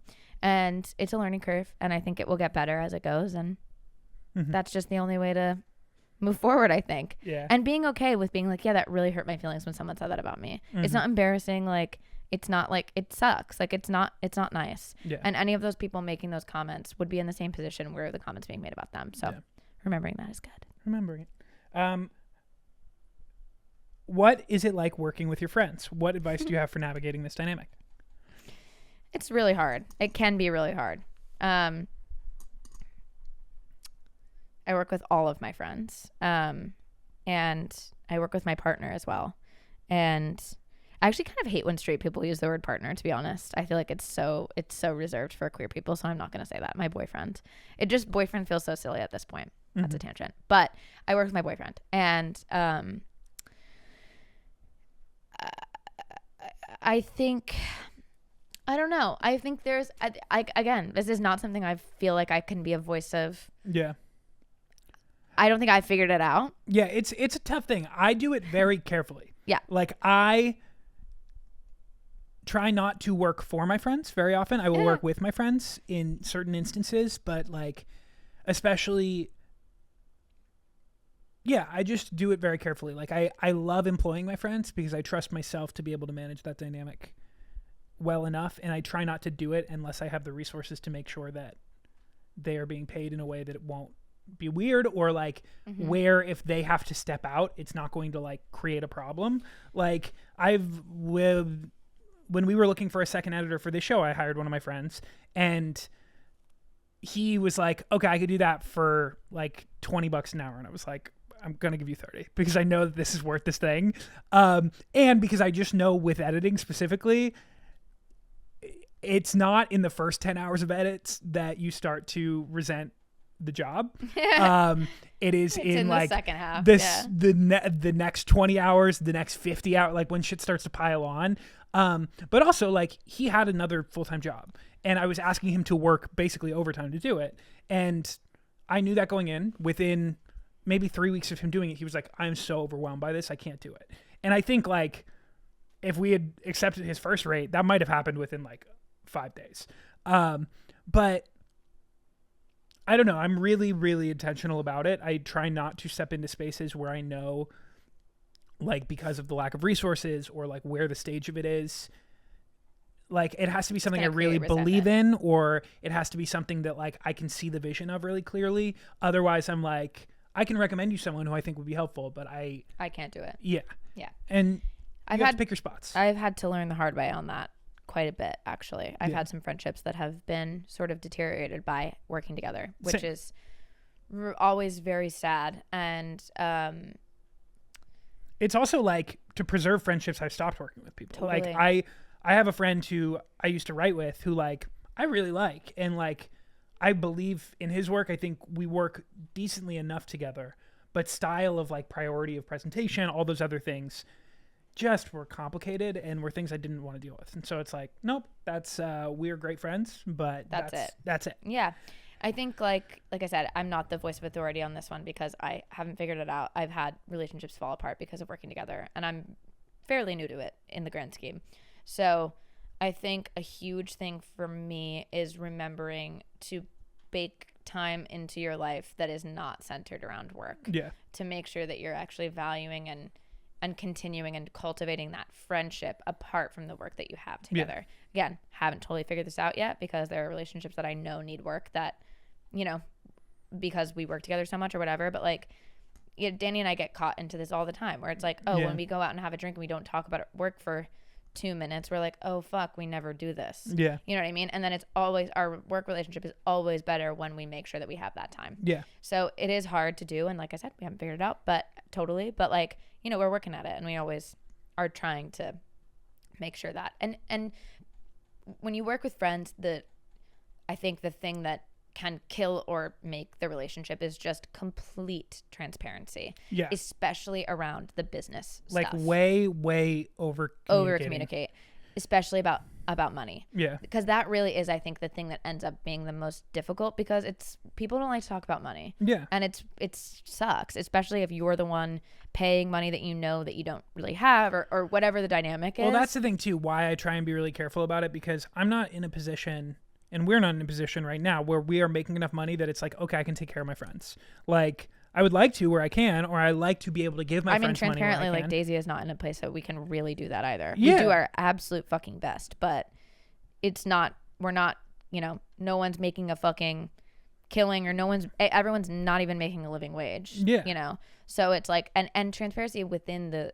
And it's a learning curve, and I think it will get better as it goes. And that's just the only way to move forward, I think. Yeah. And being okay with being like, yeah, that really hurt my feelings when someone said that about me. It's not embarrassing. Like, it's not like it sucks. Like, it's not nice. Yeah. And any of those people making those comments would be in the same position where the comments being made about them. So remembering that is good. Remembering it. What is it like working with your friends? What advice do you have for navigating this dynamic? It's really hard. It can be really hard. I work with all of my friends, and I work with my partner as well. And I actually kind of hate when straight people use the word partner, to be honest. I feel like it's so reserved for queer people, so I'm not going to say that. My boyfriend. Boyfriend feels so silly at this point. That's a tangent. But I work with my boyfriend, and I think... I don't know. I think there's, again, this is not something I feel like I can be a voice of. Yeah. I don't think I figured it out. Yeah, it's a tough thing. I do it very carefully. Yeah. Like, I try not to work for my friends very often. I will work with my friends in certain instances, but like, especially, I just do it very carefully. Like, I love employing my friends because I trust myself to be able to manage that dynamic well enough, and I try not to do it unless I have the resources to make sure that they are being paid in a way that it won't be weird, or like where if they have to step out, it's not going to like create a problem. Like, when we were looking for a second editor for this show, I hired one of my friends, and he was like, okay, I could do that for like $20 an hour. And I was like, I'm going to give you 30 because I know that this is worth this thing. And because I just know with editing specifically, it's not in the first 10 hours of edits that you start to resent the job. It is in like the second half. The next 20 hours, the next 50 hours, like when shit starts to pile on. But also, like, he had another full-time job, and I was asking him to work basically overtime to do it. And I knew that going in. Within maybe 3 weeks of him doing it, he was like, I'm so overwhelmed by this, I can't do it. And I think like if we had accepted his first rate, that might have happened within like 5 days. But I don't know. I'm really, really intentional about it. I try not to step into spaces where I know, like, because of the lack of resources or like where the stage of it is, like it has to be something I really believe in, or it has to be something that like I can see the vision of really clearly. Otherwise, I'm like, I can recommend you someone who I think would be helpful, but I can't do it. Yeah. Yeah. And you have to pick your spots. I've had to learn the hard way on that quite a bit, actually. I've had some friendships that have been sort of deteriorated by working together, which is always very sad. And it's also like, to preserve friendships, I've stopped working with people. Totally. Like I have a friend who I used to write with who like I really like, and like I believe in his work. I think we work decently enough together, but style of like priority of presentation, all those other things just were complicated and were things I didn't want to deal with. And so it's like, nope, that's we're great friends, but that's it. Yeah. I think like I said, I'm not the voice of authority on this one because I haven't figured it out. I've had relationships fall apart because of working together, and I'm fairly new to it in the grand scheme. So I think a huge thing for me is remembering to bake time into your life that is not centered around work. Yeah. To make sure that you're actually valuing and continuing and cultivating that friendship apart from the work that you have together. Yeah. Again, haven't totally figured this out yet because there are relationships that I know need work that, you know, because we work together so much or whatever. But like, Danny and I get caught into this all the time where it's like, when we go out and have a drink and we don't talk about work for 2 minutes, we're like, oh fuck, we never do this. Yeah. You know what I mean? And then it's always, our work relationship is always better when we make sure that we have that time. Yeah. So it is hard to do, and like I said, we haven't figured it out, but like, you know, we're working at it, and we always are trying to make sure that. And when you work with friends, I think the thing that can kill or make the relationship is just complete transparency. Yeah. Especially around the business Like stuff. way over communicate, especially about money. Yeah. Because that really is, I think, the thing that ends up being the most difficult, because people don't like to talk about money. Yeah. And it sucks, especially if you're the one paying money that you know that you don't really have, or whatever the dynamic is. Well, that's the thing too, why I try and be really careful about it, because I'm not in a position, and we're not in a position right now where we are making enough money that it's like, okay, I can take care of my friends. Like, I would like to where I can, or I like to be able to give my friends money where I transparently, can. like, Daisy is not in a place that we can really do that either. Yeah. We do our absolute fucking best, but we're not, you know, no one's making a fucking killing, or everyone's not even making a living wage. Yeah. You know? So it's like, and transparency within the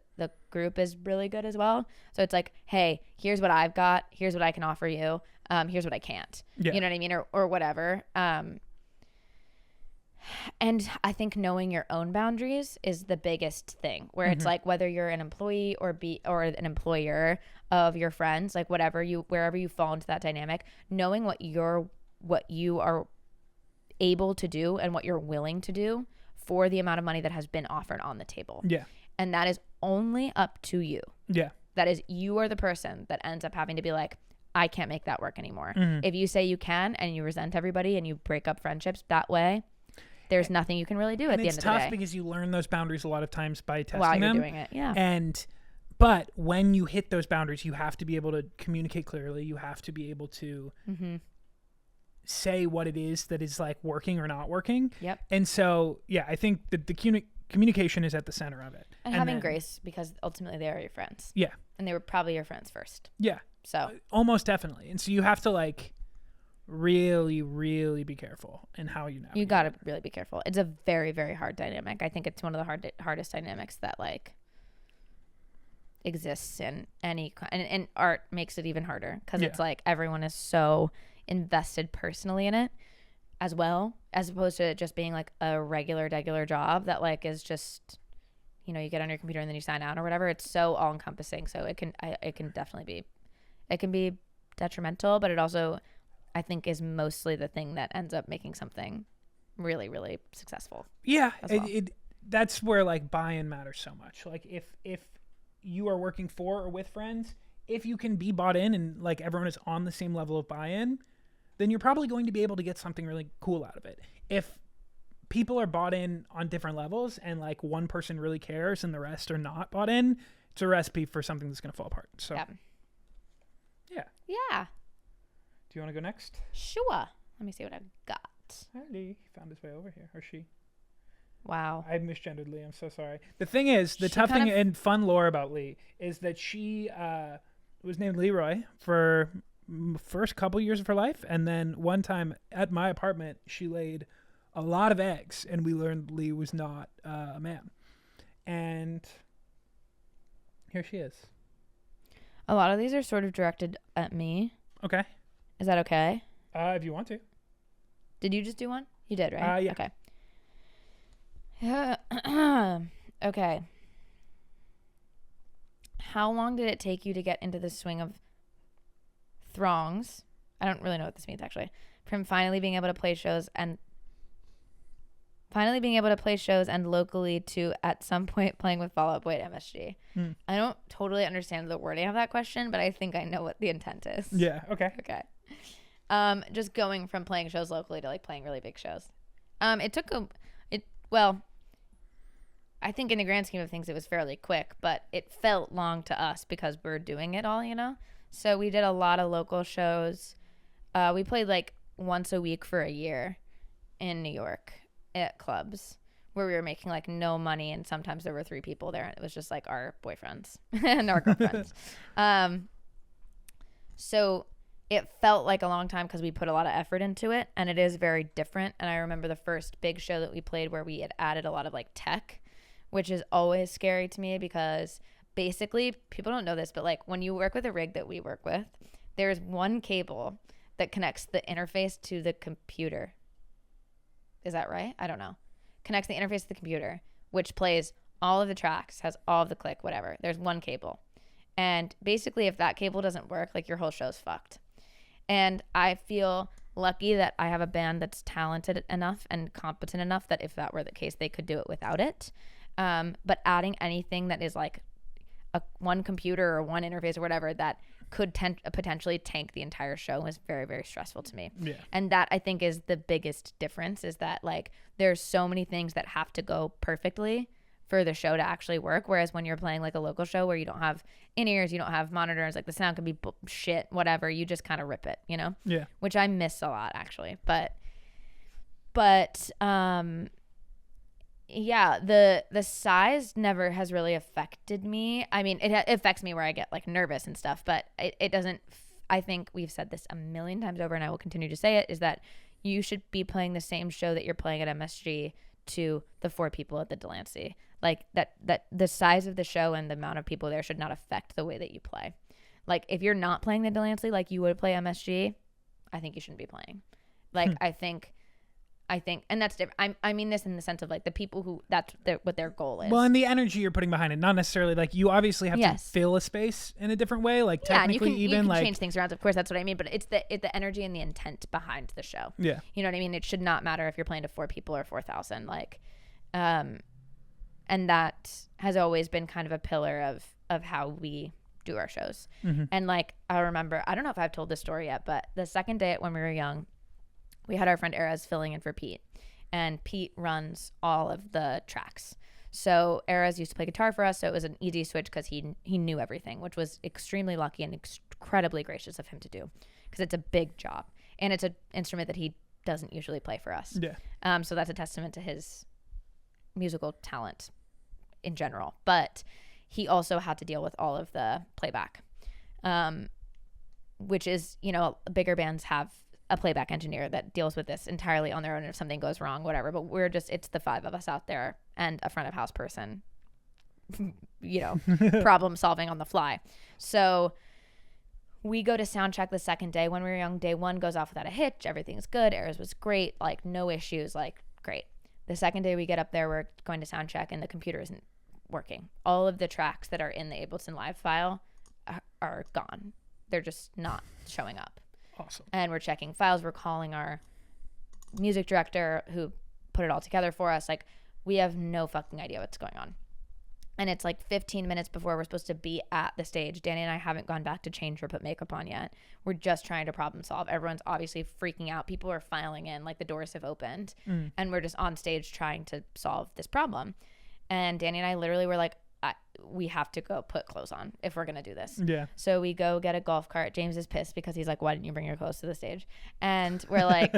group is really good as well. So it's like, hey, here's what I've got. Here's what I can offer you. Here's what I can't. Yeah. You know what I mean? Or whatever. And I think knowing your own boundaries is the biggest thing, where it's like, whether you're an employee or an employer of your friends, like wherever you fall into that dynamic, knowing what you are able to do and what you're willing to do for the amount of money that has been offered on the table. Yeah. And that is only up to you. Yeah. That is, you are the person that ends up having to be like, I can't make that work anymore. Mm-hmm. If you say you can, and you resent everybody, and you break up friendships that way, there's nothing you can really do at the end of the day. It's tough because you learn those boundaries a lot of times by testing while you're them. doing it. Yeah. But when you hit those boundaries, you have to be able to communicate clearly. You have to be able to say what it is that is like working or not working. Yep. And so, yeah, I think that the communication is at the center of it. And having grace, because ultimately they are your friends. Yeah. And they were probably your friends first. Yeah. So almost definitely. And so you have to like really, really be careful in how you navigate. You got to really be careful. It's a very, very hard dynamic. I think it's one of the hardest dynamics that like exists in any, and art makes it even harder, because it's like everyone is so invested personally in it as well, as opposed to it just being like a regular job that like is just, you know, you get on your computer and then you sign out or whatever. It's so all encompassing. So it can definitely be detrimental, but it also, I think, is mostly the thing that ends up making something really, really successful. Yeah. Well. That's where like buy-in matters so much. Like if you are working for or with friends, if you can be bought in and like everyone is on the same level of buy-in, then you're probably going to be able to get something really cool out of it. If people are bought in on different levels and like one person really cares and the rest are not bought in, it's a recipe for something that's going to fall apart. So yeah. Do you want to go next? Sure. Let me see what I've got. He found his way over here. Or she. Wow. I misgendered Lee. I'm so sorry. The thing is, the tough thing and fun lore about Lee is that she was named Leroy for first couple years of her life, and then one time at my apartment she laid a lot of eggs, and we learned Lee was not a man. And here she is. A lot of these are sort of directed at me. Okay. Is that okay? If you want to. Did you just do one? You did, right? Yeah. Okay. Okay. How long did it take you to get into the swing of throngs? I don't really know what this means, actually. From finally being able to play shows and locally to at some point playing with Fall Out Boy at MSG. I don't totally understand the wording of that question, but I think I know what the intent is. Yeah. Okay. Okay. Just going from playing shows locally to like playing really big shows. I think in the grand scheme of things, it was fairly quick, but it felt long to us because we're doing it all, you know? So we did a lot of local shows. We played like once a week for a year in New York at clubs where we were making like no money, and sometimes there were 3 people there. It was just like our boyfriends and our girlfriends. So it felt like a long time because we put a lot of effort into it, and it is very different. And I remember the first big show that we played where we had added a lot of like tech, which is always scary to me because basically, people don't know this, but like when you work with a rig that we work with, there's one cable that connects the interface to the computer. Is that right? I don't know. Connects the interface to the computer, which plays all of the tracks, has all of the click, whatever. There's one cable. And basically, if that cable doesn't work, like your whole show's fucked. And I feel lucky that I have a band that's talented enough and competent enough that if that were the case, they could do it without it. But adding anything that is like one computer or one interface or whatever that could potentially tank the entire show is very, very stressful to me. Yeah. And that I think is the biggest difference, is that like there's so many things that have to go perfectly for the show to actually work. Whereas when you're playing like a local show where you don't have in-ears, you don't have monitors, like the sound could be shit, whatever, you just kind of rip it, you know? Yeah. Which I miss a lot actually. But yeah, the size never has really affected me. I mean, it affects me where I get like nervous and stuff, but it doesn't. I think we've said this a million times over, and I will continue to say it, is that you should be playing the same show that you're playing at MSG to the 4 people at the Delancey. Like that the size of the show and the amount of people there should not affect the way that you play. Like if you're not playing the Delancey like you would play MSG, I think you shouldn't be playing. Like I think, and that's different. I mean this in the sense of like the people who that's what their goal is. Well, and the energy you're putting behind it, not necessarily like you obviously have to fill a space in a different way. Like technically, and you even can like change things around. Of course, that's what I mean. But it's the energy and the intent behind the show. Yeah, you know what I mean. It should not matter if you're playing to 4 people or 4,000. Like, and that has always been kind of a pillar of how we do our shows. Mm-hmm. And like I remember, I don't know if I've told this story yet, but the second day when we were young, we had our friend Erez filling in for Pete, and Pete runs all of the tracks. So Erez used to play guitar for us, so it was an easy switch because he knew everything, which was extremely lucky and incredibly gracious of him to do, because it's a big job and it's an instrument that he doesn't usually play for us. Yeah. So that's a testament to his musical talent in general. But he also had to deal with all of the playback, which is, you know, bigger bands have a playback engineer that deals with this entirely on their own if something goes wrong, whatever. But it's the 5 of us out there and a front of house person, you know, problem solving on the fly. So we go to sound check the second day when we were young. Day 1 goes off without a hitch. Everything's good. Erez was great. Like no issues, like great. The second day we get up there, we're going to sound check and the computer isn't working. All of the tracks that are in the Ableton Live file are gone. They're just not showing up. Awesome. And we're checking files. We're calling our music director who put it all together for us. Like, we have no fucking idea what's going on. And it's like 15 minutes before we're supposed to be at the stage. Danny and I haven't gone back to change or put makeup on yet. We're just trying to problem solve. Everyone's obviously freaking out. People are filing in, like the doors have opened. And we're just on stage trying to solve this problem. And Danny and I literally were like, we have to go put clothes on if we're going to do this. Yeah. So we go get a golf cart. James is pissed because he's like, why didn't you bring your clothes to the stage? And we're like,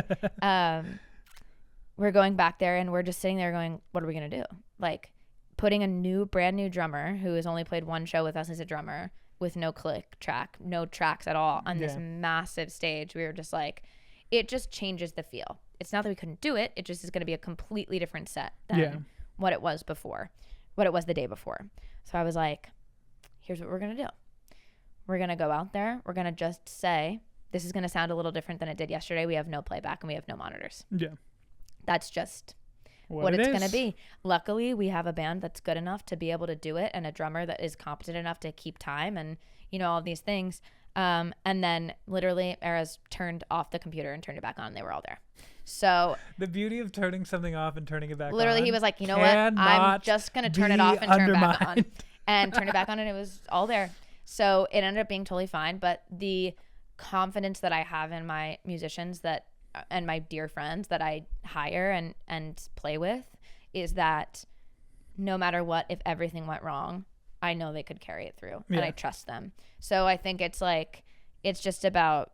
we're going back there and we're just sitting there going, what are we going to do? Like putting a brand new drummer who has only played 1 show with us as a drummer with no click track, no tracks at all on this massive stage. We were just like, it just changes the feel. It's not that we couldn't do it. It just is going to be a completely different set than what it was before, what it was the day before. So I was like, here's what we're going to do. We're going to go out there. We're going to just say, this is going to sound a little different than it did yesterday. We have no playback and we have no monitors. Yeah. That's just what it's going to be. Luckily, we have a band that's good enough to be able to do it and a drummer that is competent enough to keep time and, you know, all of these things. And then literally Erez turned off the computer and turned it back on. They were all there. So the beauty of turning something off and turning it back literally on. He was like, you know what? I'm just going to turn it off and turn it back on. And turn it back on, and it was all there. So it ended up being totally fine. But the confidence that I have in my musicians and my dear friends that I hire and play with is that no matter what, if everything went wrong, I know they could carry it through, and I trust them. So I think it's like, it's about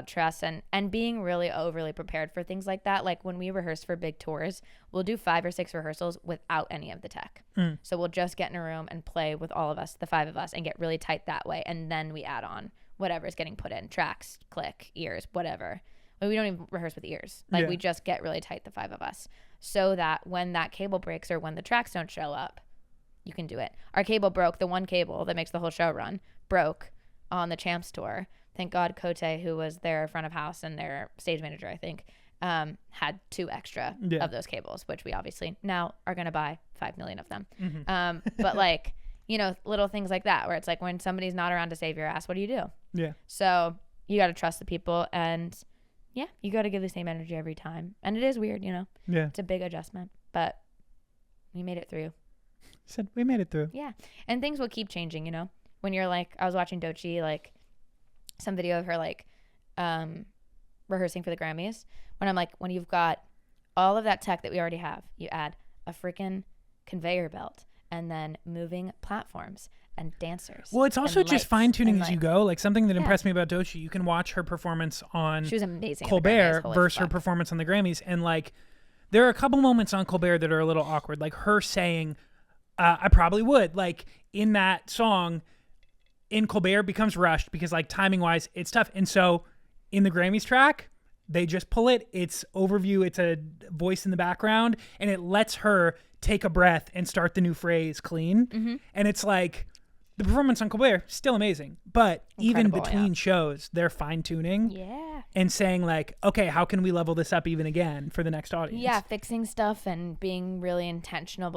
trust and being really overly prepared for things like that. Like when we rehearse for big tours, we'll do 5 or 6 rehearsals without any of the tech. So we'll just get in a room and play with all of us, the 5 of us, and get really tight that way. And then we add on whatever is getting put in, tracks, click, ears, whatever. But we don't even rehearse with ears. Like we just get really tight, the 5 of us, so that when that cable breaks or when the tracks don't show up, you can do it. Our cable broke. The one cable that makes the whole show run broke on the Champs tour. Thank God Cote, who was their front of house and their stage manager, I think, had 2 extra of those cables, which we obviously now are going to buy 5 million of them. But like, you know, little things like that where it's like when somebody's not around to save your ass, what do you do? Yeah. So you got to trust the people, and yeah, you got to give the same energy every time. And it is weird, you know? Yeah. It's a big adjustment, but we made it through. Said we made it through. Yeah. And things will keep changing, you know? When you're like, I was watching Doechii, like some video of her like rehearsing for the Grammys. When I'm like, when you've got all of that tech that we already have, you add a freaking conveyor belt and then moving platforms and dancers. Well, it's also just fine tuning as you go. Like something that Yeah. impressed me about Doechii, you can watch her performance on She was amazing. at the Colbert Grammys. Holy versus her fuck. performance on the Grammys, and like there are a couple moments on Colbert that are a little awkward, like her saying, "I probably would." Like in that song, in Colbert becomes rushed because like timing wise, it's tough, and so in the Grammys track, they just pull it. It's overview. It's a voice in the background, and it lets her take a breath and start the new phrase clean. And it's like the performance on Colbert still amazing, but even Incredible, between yeah. shows, they're fine tuning. Yeah. And saying like, okay, how can we level this up even again for the next audience? Yeah, fixing stuff and being really intentional,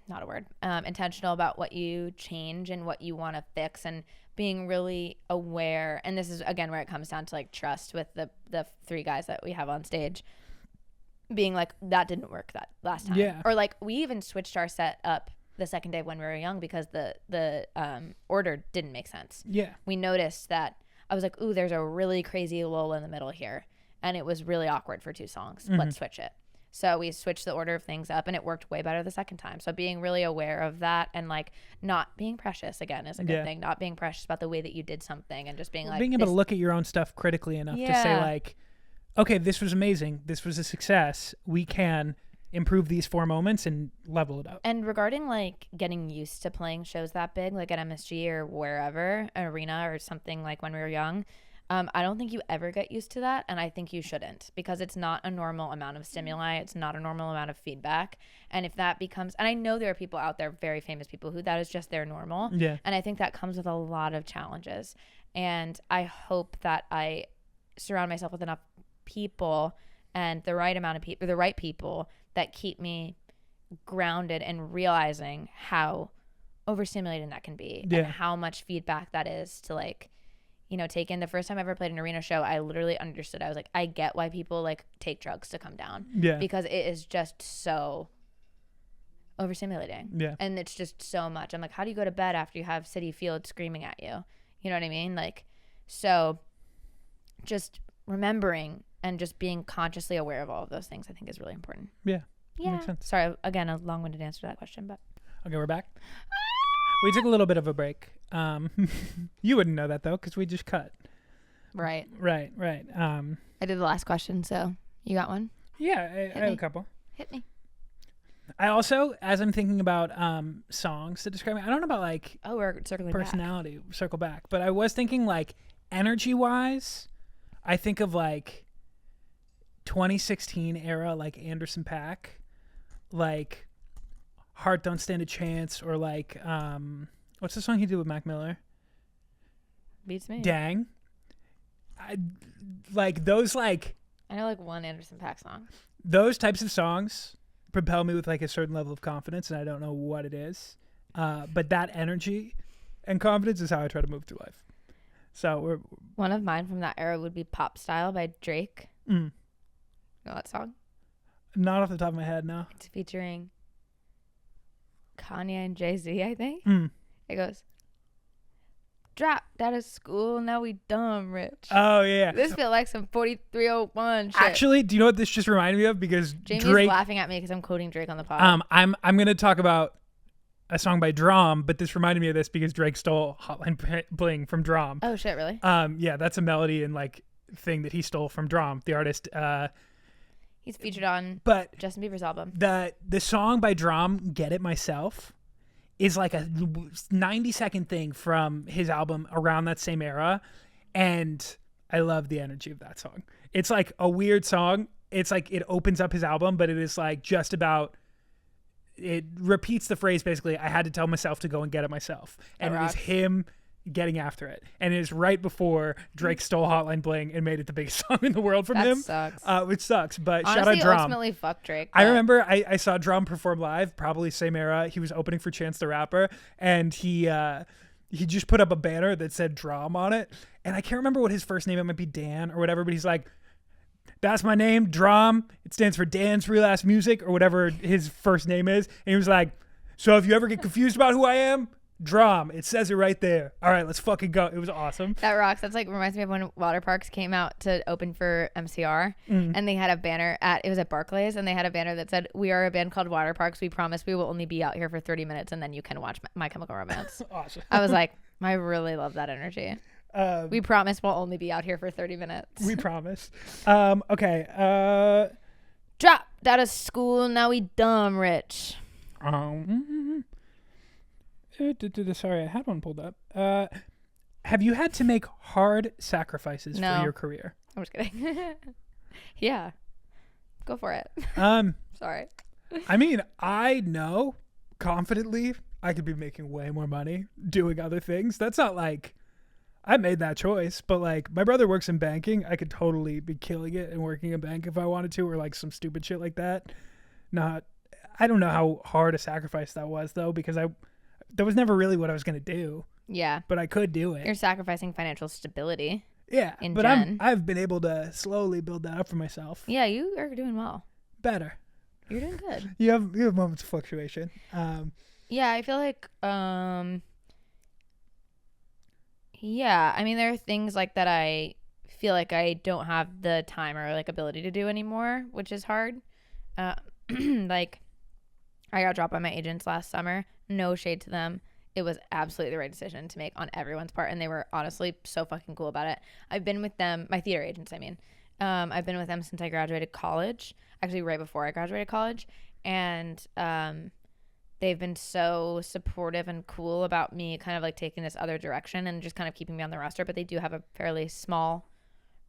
not a word, intentional about what you change and what you want to fix, and being really aware. And this is, again, where it comes down to like trust with the 3 guys that we have on stage. Being like, that didn't work that last time. Yeah. Or like, we even switched our set up the second day when we were young because the order didn't make sense. Yeah. We noticed that I was like, ooh, there's a really crazy lull in the middle here. And it was really awkward for 2 songs. Let's switch it. So we switched the order of things up, and it worked way better the second time. So being really aware of that and like not being precious again is a good thing. Not being precious about the way that you did something, and just being like, being able to look at your own stuff critically enough to say like, okay, this was amazing. This was a success. We can improve these 4 moments and level it up. And regarding like getting used to playing shows that big, like at MSG or wherever, an arena or something like when we were young, I don't think you ever get used to that. And I think you shouldn't, because it's not a normal amount of stimuli. It's not a normal amount of feedback. And if that becomes, and I know there are people out there, very famous people, who that is just their normal. Yeah. And I think that comes with a lot of challenges. And I hope that I surround myself with enough people and the right amount of people, the right people that keep me grounded and realizing how overstimulating that can be and how much feedback that is to like, you know, take in. The first time I ever played an arena show, I literally understood. I was like, I get why people like take drugs to come down. Yeah. Because it is just so overstimulating. Yeah. And it's just so much. I'm like, how do you go to bed after you have City Field screaming at you? You know what I mean? Like, so just remembering and just being consciously aware of all of those things, I think, is really important. Yeah. Yeah. Makes sense. Sorry, again, a long-winded answer to that question, but Okay, we're back. We took a little bit of a break. You wouldn't know that though, because we just cut. right. Right. I did the last question, so you got one? Yeah, I have me. a couple. Hit me. I also, as I'm thinking about songs to describe me, I don't know about like Oh, we're circling back. personality, circle back, but I was thinking like energy-wise, I think of like 2016 era, like Anderson .Paak, like Heart Don't Stand a Chance, or like what's the song he did with Mac Miller? Beats me. Dang. Like those, like I know like one Anderson .Paak song. those types of songs propel me with like a certain level of confidence, and I don't know what it is, but that energy and confidence is how I try to move through life. So we're One of mine from that era would be Pop Style by Drake. mm, You know that song? not off the top of my head now. It's featuring Kanye and Jay-Z, I think. Mm. It goes, dropped out of school, now we dumb rich. Oh yeah. This feel like some 4301 shit. Actually, do you know what this just reminded me of? Because Jamie's Drake, laughing at me because I'm quoting Drake on the pod. I'm gonna talk about a song by Drum, but this reminded me of this because Drake stole Hotline Bling from Drum. Oh shit, really? Yeah, that's a melody and like thing that he stole from Drum, the artist. He's featured on But Justin Bieber's album. the song by Drum, Get It Myself, is like a 90-second thing from his album around that same era, and I love the energy of that song. It's like a weird song. It's like it opens up his album, but it is like just about it repeats the phrase basically, I had to tell myself to go and get it myself. And it is him getting after it. And it is right before Drake stole Hotline Bling and made it the biggest song in the world from him. Sucks. Which sucks. But honestly, shout out Drum. Ultimately, fuck Drake. I remember I saw Drum perform live, probably same era. He was opening for Chance the Rapper, and he just put up a banner that said Drum on it. And I can't remember what his first name, it might be Dan or whatever, but he's like, that's my name, Drum. It stands for Dan's Real Ass Music or whatever his first name is. And he was like, so if you ever get confused about who I am, Drum. It says it right there. All right, let's fucking go. It was awesome. That rocks. That's like reminds me of when Water Parks came out to open for MCR, and they had a banner it was at Barclays, and they had a banner that said, "We are a band called Water Parks. We promise we will only be out here for 30 minutes, and then you can watch My Chemical Romance." Awesome. I was like, I really love that energy. We promise we'll only be out here for 30 minutes. We promise. Okay. Dropped out of school. Now we dumb rich. Sorry, I had one pulled up. Have you had to make hard sacrifices for your career? I'm just kidding. Yeah. Go for it. Sorry. I mean, I know confidently I could be making way more money doing other things. That's not like I made that choice, but like my brother works in banking. I could totally be killing it and working in bank if I wanted to, or like some stupid shit like that. I don't know how hard a sacrifice that was though, because that was never really what I was going to do. Yeah. But I could do it. You're sacrificing financial stability. Yeah. But I've been able to slowly build that up for myself. Yeah, you are doing well. Better. You're doing good. You have moments of fluctuation. Yeah, I feel like yeah, I mean there are things like that I feel like I don't have the time or like ability to do anymore, which is hard. Like I got dropped by my agents last summer. No shade to them. It was absolutely the right decision to make on everyone's part, and they were honestly so fucking cool about it. I've been with them, my theater agents, I mean. I've been with them since I graduated college, actually right before I graduated college, and they've been so supportive and cool about me kind of like taking this other direction and just kind of keeping me on the roster, but they do have a fairly small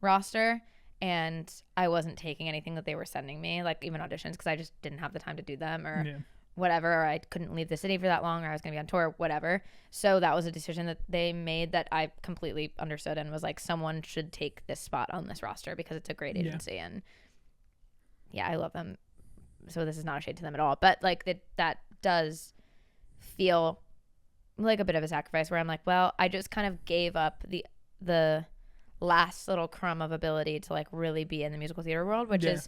roster, and I wasn't taking anything that they were sending me, like even auditions, because I just didn't have the time to do them or whatever, or I couldn't leave the city for that long, or I was going to be on tour, whatever. So that was a decision that they made that I completely understood and was like, someone should take this spot on this roster because it's a great agency. And yeah, I love them. So this is not a shade to them at all. But like that does feel like a bit of a sacrifice where I'm like, well, I just kind of gave up the last little crumb of ability to like really be in the musical theater world, which is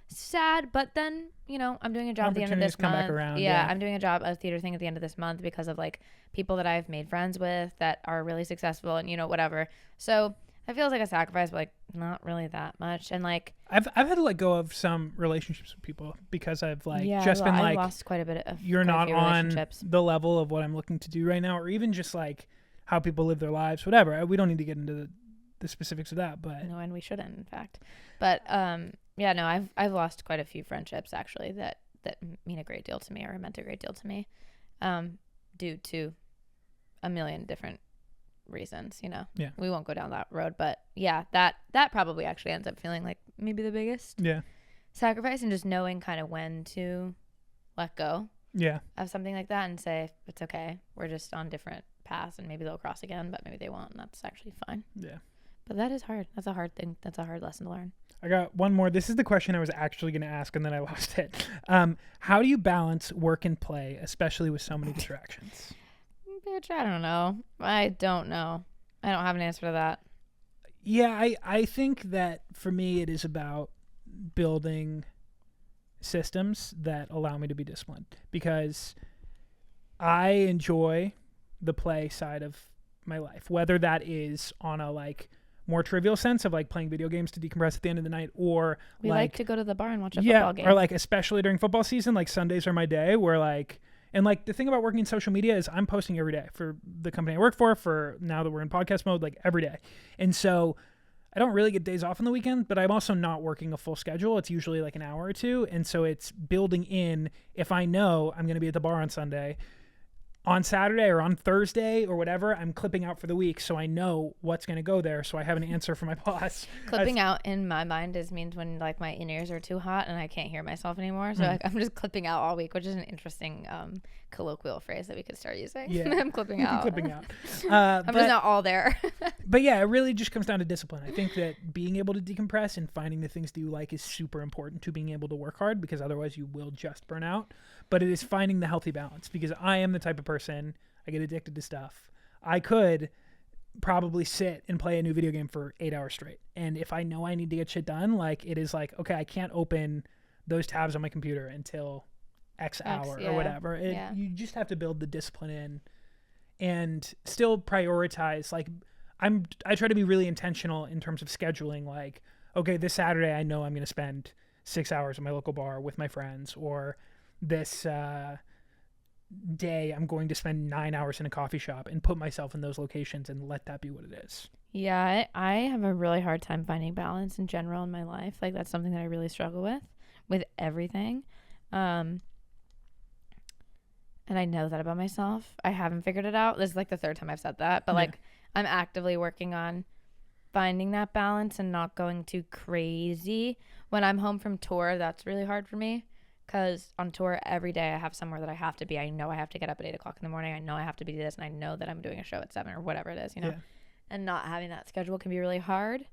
sad, but then I'm doing a job at the end of this month. Back around, I'm doing a theater thing at the end of this month because of like people that I've made friends with that are really successful and whatever. So it feels like a sacrifice, but like not really that much. And like I've had to let go of some relationships with people because I've like just been like, I lost quite a bit of you're not on the level of what I'm looking to do right now, or even just like how people live their lives, whatever. We don't need to get into the specifics of that, but no, and we shouldn't, in fact. But yeah, no, I've lost quite a few friendships actually that mean a great deal to me or meant a great deal to me, due to a million different reasons. Yeah. We won't go down that road, but yeah, that probably actually ends up feeling like maybe the biggest sacrifice, and just knowing kind of when to let go of something like that and say it's okay. We're just on different paths, and maybe they'll cross again, but maybe they won't, and that's actually fine. Yeah. But that is hard. That's a hard thing. That's a hard lesson to learn. I got one more. This is the question I was actually going to ask, and then I lost it. How do you balance work and play, especially with so many distractions? Bitch, I don't know. I don't know. I don't have an answer to that. Yeah, I think that for me it is about building systems that allow me to be disciplined, because I enjoy the play side of my life, whether that is on a like more trivial sense of like playing video games to decompress at the end of the night, or we like to go to the bar and watch a football game, or like especially during football season, like Sundays are my day where like, and like the thing about working in social media is I'm posting every day for the company I work for now that we're in podcast mode, like every day. And so I don't really get days off on the weekend, but I'm also not working a full schedule. It's usually like an hour or two. And so it's building in, if I know I'm going to be at the bar on Sunday, on Saturday or on Thursday or whatever, I'm clipping out for the week, so I know what's going to go there, so I have an answer for my boss. Clipping out in my mind means when like my in-ears are too hot and I can't hear myself anymore. So like, I'm just clipping out all week, which is an interesting colloquial phrase that we could start using. Yeah. I'm clipping out. Clipping out. I'm just not all there. But yeah, it really just comes down to discipline. I think that being able to decompress and finding the things that you like is super important to being able to work hard, because otherwise you will just burn out. But it is finding the healthy balance, because I am the type of person, I get addicted to stuff. I could probably sit and play a new video game for 8 hours straight. And if I know I need to get shit done, like it is like, okay, I can't open those tabs on my computer until X hour or whatever. You just have to build the discipline in and still prioritize. Like I try to be really intentional in terms of scheduling. Like, okay, this Saturday I know I'm going to spend 6 hours at my local bar with my friends, or this day I'm going to spend 9 hours in a coffee shop, and put myself in those locations and let that be what it is. Yeah, I have a really hard time finding balance in general in my life. Like that's something that I really struggle with everything. And I know that about myself. I haven't figured it out. This is like the third time I've said that, but like I'm actively working on finding that balance and not going too crazy. When I'm home from tour, that's really hard for me, because on tour every day I have somewhere that I have to be. I know I have to get up at 8 o'clock in the morning. I know I have to be this, and I know that I'm doing a show at 7 or whatever it is, you know. Yeah. And not having that schedule can be really hard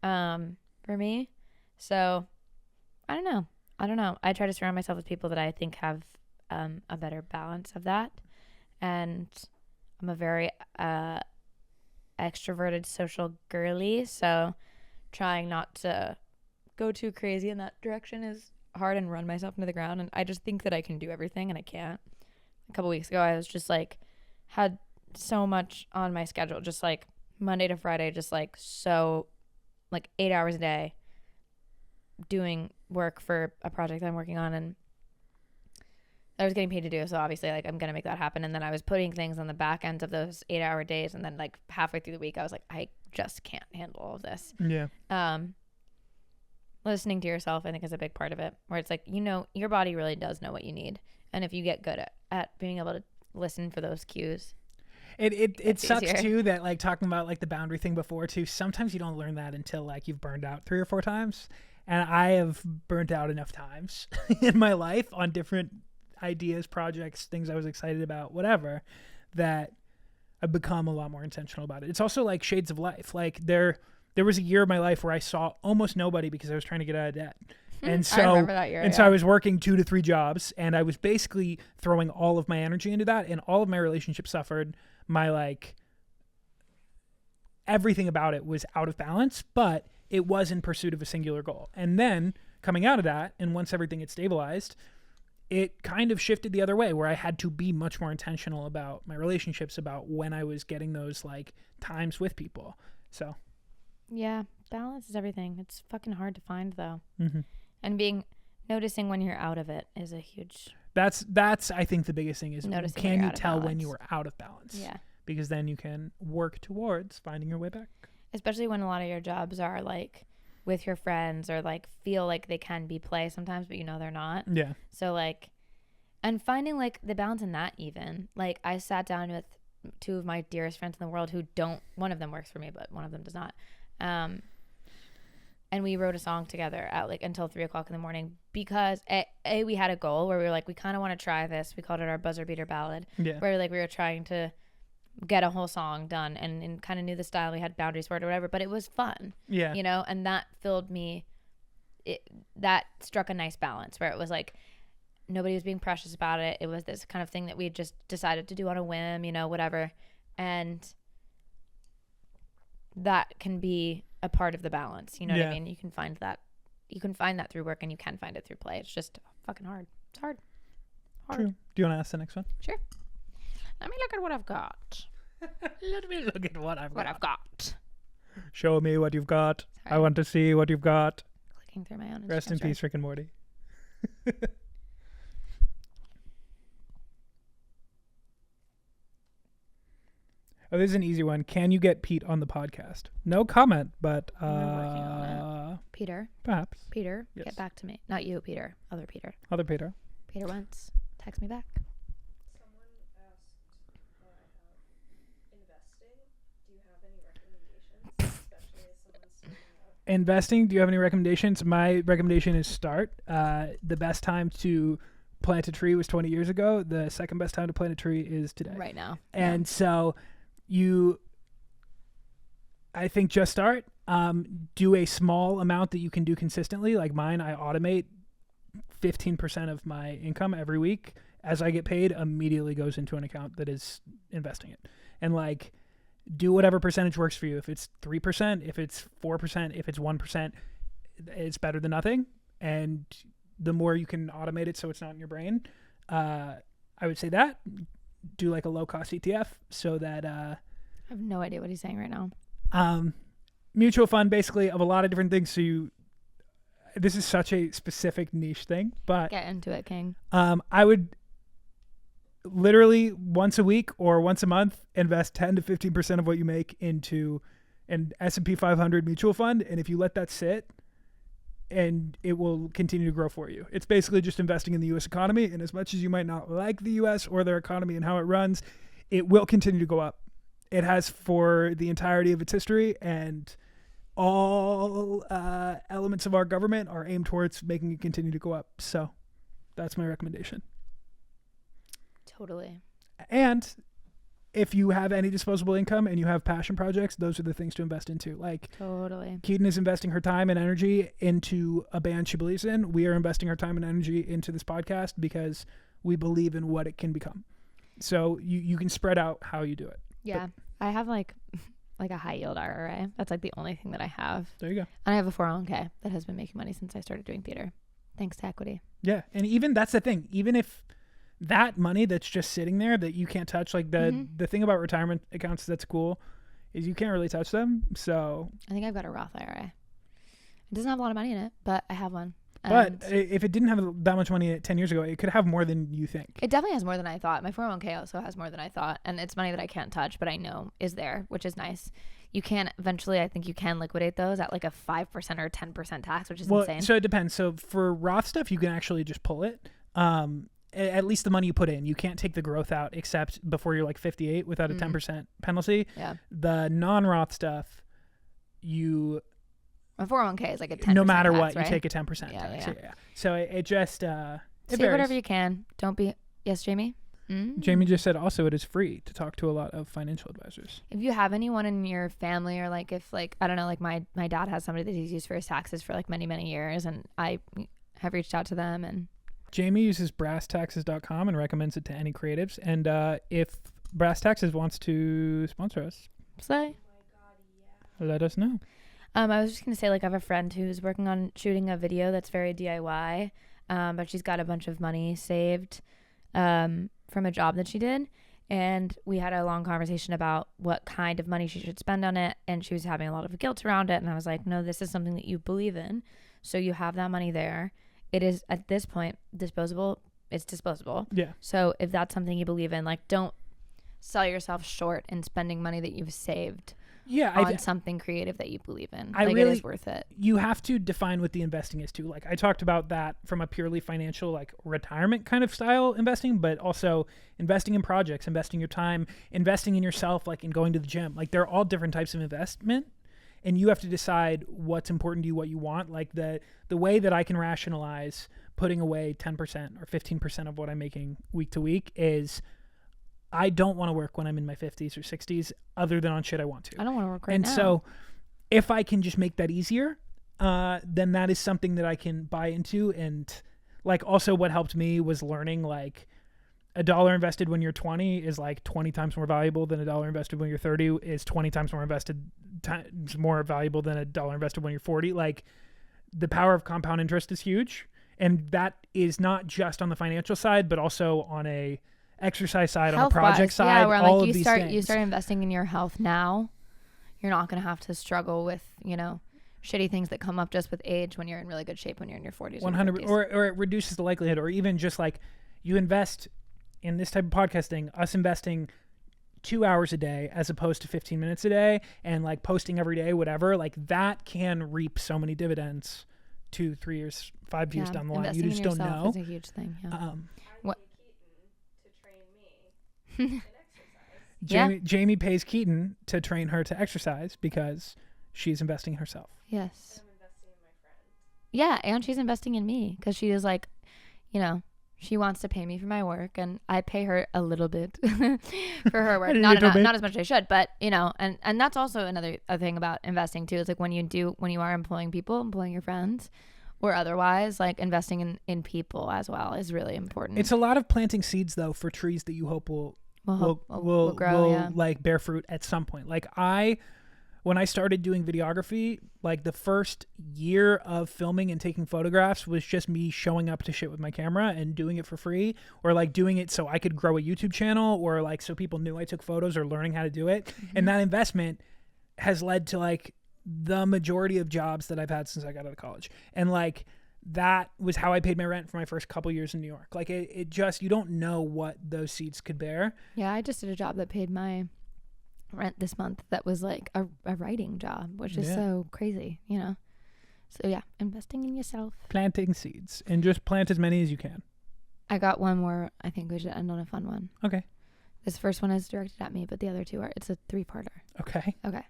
for me. So I don't know. I try to surround myself with people that I think have a better balance of that. And I'm a very extroverted social girly, so trying not to go too crazy in that direction is hard and run myself into the ground. And I just think that I can do everything, and I can't. A couple weeks ago I was just like had so much on my schedule, just like Monday to Friday, just like so like 8 hours a day doing work for a project that I'm working on, and I was getting paid to do, so obviously like I'm gonna make that happen. And then I was putting things on the back ends of those 8 hour days, and then like halfway through the week I was like, I just can't handle all of this. Listening to yourself I think is a big part of it, where it's like, you know, your body really does know what you need, and if you get good at being able to listen for those cues, it sucks easier. Too, that like talking about like the boundary thing before too, sometimes you don't learn that until like you've burned out 3 or 4 times. And I have burnt out enough times in my life on different ideas, projects, things I was excited about, whatever, that I've become a lot more intentional about it. It's also like shades of life. Like there was a year of my life where I saw almost nobody because I was trying to get out of debt. And so, I remember that year, so I was working 2 to 3 jobs, and I was basically throwing all of my energy into that, and all of my relationships suffered. My like everything about it was out of balance, but it was in pursuit of a singular goal. And then coming out of that, and once everything had stabilized, it kind of shifted the other way, where I had to be much more intentional about my relationships, about when I was getting those like times with people. So yeah, balance is everything. It's fucking hard to find though. Mm-hmm. And noticing when you're out of it is a huge. That's I think the biggest thing is, can you tell when you are out of balance? Yeah. Because then you can work towards finding your way back. Especially when a lot of your jobs are like with your friends, or like feel like they can be play sometimes, but you know they're not. Yeah. So like, and finding like the balance in that even. Like I sat down with 2 of my dearest friends in the world who one of them works for me, but one of them does not. And we wrote a song together at like until 3 o'clock in the morning, because we had a goal where we were like, we kind of want to try this. We called it our buzzer beater ballad. Yeah. Where like we were trying to get a whole song done, and kind of knew the style. We had boundaries for it or whatever, but it was fun. Yeah. You know, and that filled me. That struck a nice balance where it was like nobody was being precious about it. It was this kind of thing that we just decided to do on a whim, you know, whatever. And that can be a part of the balance. You know what I mean? You can find that through work, and you can find it through play. It's just fucking hard. It's hard. True. Do you want to ask the next one? Sure. Let me look at what I've got. Let me look at what I've got. Show me what you've got. Sorry. I want to see what you've got. Clicking through my own. Rest in peace, Rick and Morty. Oh, this is an easy one. Can you get Pete on the podcast? No comment, but We're working on it. Peter. Perhaps. Peter, yes. Get back to me. Not you, Peter. Other Peter. Other Peter. Peter Wentz. Text me back. Someone asked Investing, do you have any recommendations? My recommendation is start. The best time to plant a tree was 20 years ago. The second best time to plant a tree is today. Right now. And so I think just start. Do a small amount that you can do consistently. Like mine, I automate 15% of my income every week. As I get paid, immediately goes into an account that is investing it. And like, do whatever percentage works for you. If it's 3%, if it's 4%, if it's 1%, it's better than nothing. And the more you can automate it so it's not in your brain, I would say that. Do like a low-cost ETF so that... I have no idea what he's saying right now. Mutual fund, basically, of a lot of different things. So this is such a specific niche thing, but... Get into it, King. I would... literally once a week or once a month, invest 10 to 15% of what you make into an S&P 500 mutual fund. And if you let that sit, and it will continue to grow for you. It's basically just investing in the U.S. economy. And as much as you might not like the U.S. or their economy and how it runs, it will continue to go up. It has for the entirety of its history, and all elements of our government are aimed towards making it continue to go up. So that's my recommendation. Totally. And if you have any disposable income and you have passion projects, those are the things to invest into. Like totally. Keaton is investing her time and energy into a band she believes in. We are investing our time and energy into this podcast because we believe in what it can become. So you can spread out how you do it. Yeah. But I have like a high yield IRA. That's like the only thing that I have. There you go. And I have a 401k that has been making money since I started doing theater. Thanks to equity. Yeah. And even that's the thing. Even if that money that's just sitting there that you can't touch, like the thing about retirement accounts that's cool is you can't really touch them. So I think I've got a Roth IRA. It doesn't have a lot of money in it, but I have one. But if it didn't have that much money 10 years ago, it could have more than you think. It definitely has more than I thought. My 401k also has more than I thought. And it's money that I can't touch, but I know is there, which is nice. You can eventually, I think you can liquidate those at like a 5% or 10% tax, which is insane. So it depends. So for Roth stuff, you can actually just pull it. At least the money you put in. You can't take the growth out except before you're like 58 without a 10% penalty. Yeah. The non-Roth stuff, my 401k is like a 10%. No matter tax, what, right? you take a 10% tax. Yeah. So it just it Save varies. whatever you can. Don't be. Yes, Jamie? Jamie just said also it is free to talk to a lot of financial advisors. If you have anyone in your family, or like if like, I don't know, like my dad has somebody that he's used for his taxes for like many, many years, and I have reached out to them. And Jamie uses brasstaxes.com and recommends it to any creatives. And if Brass Taxes wants to sponsor us, let us know. I was just going to say, like, I have a friend who's working on shooting a video that's very DIY, but she's got a bunch of money saved from a job that she did. And we had a long conversation about what kind of money she should spend on it. And she was having a lot of guilt around it. And I was like, no, this is something that you believe in. So you have that money there. It is, at this point, disposable. It's disposable. Yeah. So if that's something you believe in, like, don't sell yourself short in spending money that you've saved on something creative that you believe in. It is worth it. You have to define what the investing is too. Like I talked about that from a purely financial, like retirement kind of style investing, but also investing in projects, investing your time, investing in yourself, like in going to the gym. Like they're all different types of investment. And you have to decide what's important to you, what you want. Like the way that I can rationalize putting away 10% or 15% of what I'm making week to week is I don't want to work when I'm in my 50s or 60s other than on shit I want to. I don't want to work right now. And so if I can just make that easier, then that is something that I can buy into. And like also what helped me was learning like $1 invested when you're 20 is like 20 times more valuable than $1 invested when you're 30 is 20 times more valuable than $1 invested when you're 40. Like the power of compound interest is huge. And that is not just on the financial side, but also on a exercise side, on a project side, yeah, where all like of these things. You start investing in your health now, you're not going to have to struggle with, shitty things that come up just with age when you're in really good shape when you're in your 40s 100 or it reduces the likelihood, or even just like you invest in this type of podcasting, us investing 2 hours a day as opposed to 15 minutes a day and like posting every day, whatever, like that can reap so many dividends 2, 3 years, 5 years down the line. You just don't know. Is a huge thing. Yeah. Jamie pays Keaton to train her to exercise because she's investing in herself. Yes. I'm investing in my friend. Yeah, and she's investing in me because she is like, she wants to pay me for my work, and I pay her a little bit for her work. Not as much as I should, but and that's also another thing about investing too. Is like when you are employing people, employing your friends, or otherwise, like investing in people as well is really important. It's a lot of planting seeds though for trees that you hope will grow, like bear fruit at some point. Like when I started doing videography, like the first year of filming and taking photographs was just me showing up to shit with my camera and doing it for free, or like doing it so I could grow a YouTube channel, or like so people knew I took photos, or learning how to do it. Mm-hmm. And that investment has led to like the majority of jobs that I've had since I got out of college. And like that was how I paid my rent for my first couple years in New York. Like it just, you don't know what those seeds could bear. Yeah, I just did a job that paid my rent this month that was like a writing job, which is so crazy, So yeah, investing in yourself. Planting seeds. And just plant as many as you can. I got one more. I think we should end on a fun one. Okay. This first one is directed at me, but the other two it's a 3-parter. Okay. The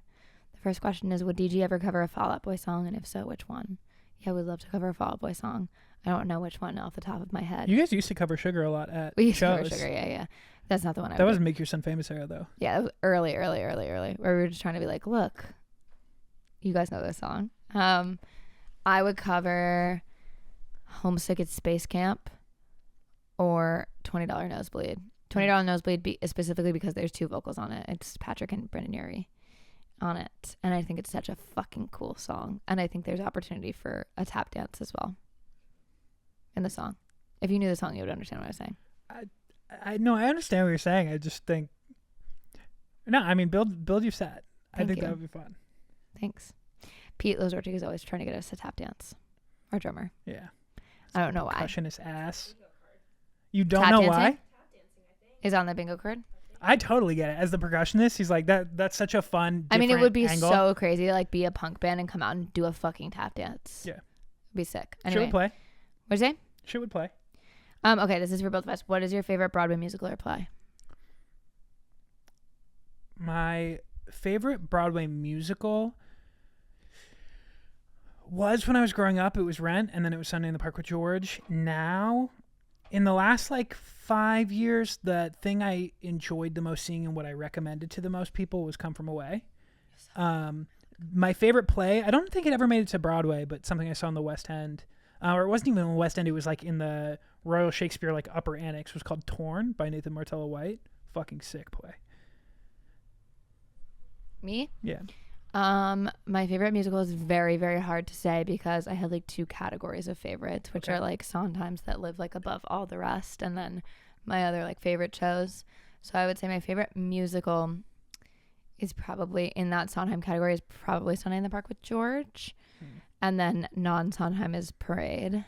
first question is, would DG ever cover a Fall Out Boy song? And if so, which one? Yeah, we'd love to cover a Fall Out Boy song. I don't know which one off the top of my head. You guys used to cover Sugar a lot at We used shows. to cover Sugar, yeah. That's not the one I That was Make Your Son Famous era, though. Yeah, it was early, where we were just trying to be like, look, you guys know this song. I would cover Homesick at Space Camp or $20 Nosebleed. $20 Nosebleed specifically because there's 2 vocals on it. It's Patrick and Brendan Urie on it. And I think it's such a fucking cool song. And I think there's opportunity for a tap dance as well in the song. If you knew the song, you would understand what I was saying. I understand what you're saying. I just think, no, I mean, build your set. I think that would be fun. Thanks. Pete Lozortig is always trying to get us to tap dance. Our drummer. Yeah. I don't know why. Percussionist ass. You don't know why? Is on the bingo card. I totally get it. As the percussionist, he's like, that's such a fun, I mean, it would be angle. so crazy to like be a punk band and come out and do a fucking tap dance. Yeah. It'd be sick. Anyway. Shit would play. What'd you say? Shit would play. Okay, this is for both of us. What is your favorite Broadway musical or play? My favorite Broadway musical was, when I was growing up, it was Rent, and then it was Sunday in the Park with George. Now, in the last like 5 years, the thing I enjoyed the most seeing and what I recommended to the most people was Come From Away. My favorite play, I don't think it ever made it to Broadway, but something I saw in the West End, or it wasn't even in the West End, it was like in the Royal Shakespeare like upper annex, was called Torn by Nathan Martella White. Fucking sick play. Me? Yeah. My favorite musical is very, very hard to say because I had like 2 categories of favorites, which are like Sondheims that live like above all the rest, and then my other like favorite shows. So I would say my favorite musical is probably in that Sondheim category is probably Sunday in the Park with George. And then non-Sondheim is Parade.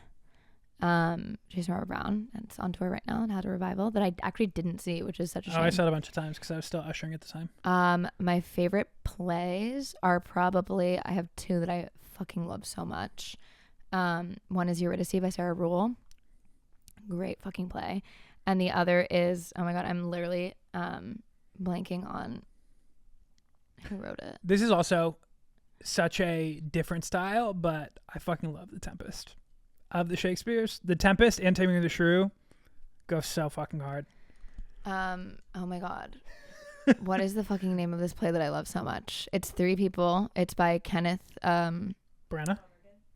Jason Robert Brown, and it's on tour right now and had a revival that I actually didn't see, which is such a shame. I saw it a bunch of times because I was still ushering at the time. My favorite plays are probably, I have 2 that I fucking love so much. One is Eurydice by Sarah Rule. Great fucking play. And the other is, oh my God, I'm literally blanking on who wrote it. This is also such a different style, but I fucking love The Tempest. Of the Shakespeares, The Tempest and Taming of the Shrew go so fucking hard. Oh my God. What is the fucking name of this play that I love so much? It's 3 people. It's by Kenneth Branagh?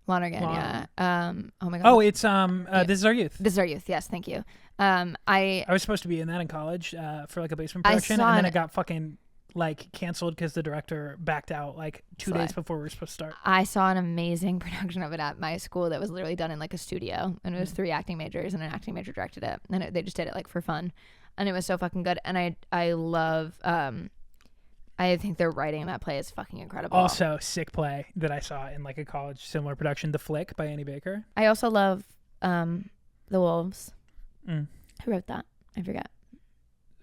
Lonergan, yeah. Oh my God. Oh, it's This Is Our Youth. This Is Our Youth, yes, thank you. I was supposed to be in that in college for like a basement production, and then it got fucking like canceled because the director backed out like 2 days before we were supposed to start. I saw an amazing production of it at my school that was literally done in like a studio, and it was 3 acting majors and an acting major directed it, and they just did it like for fun, and it was so fucking good. And I love I think their writing in that play is fucking incredible. Also, sick play that I saw in like a college similar production, The Flick by Annie Baker. I also love The Wolves. Who wrote that? I forget.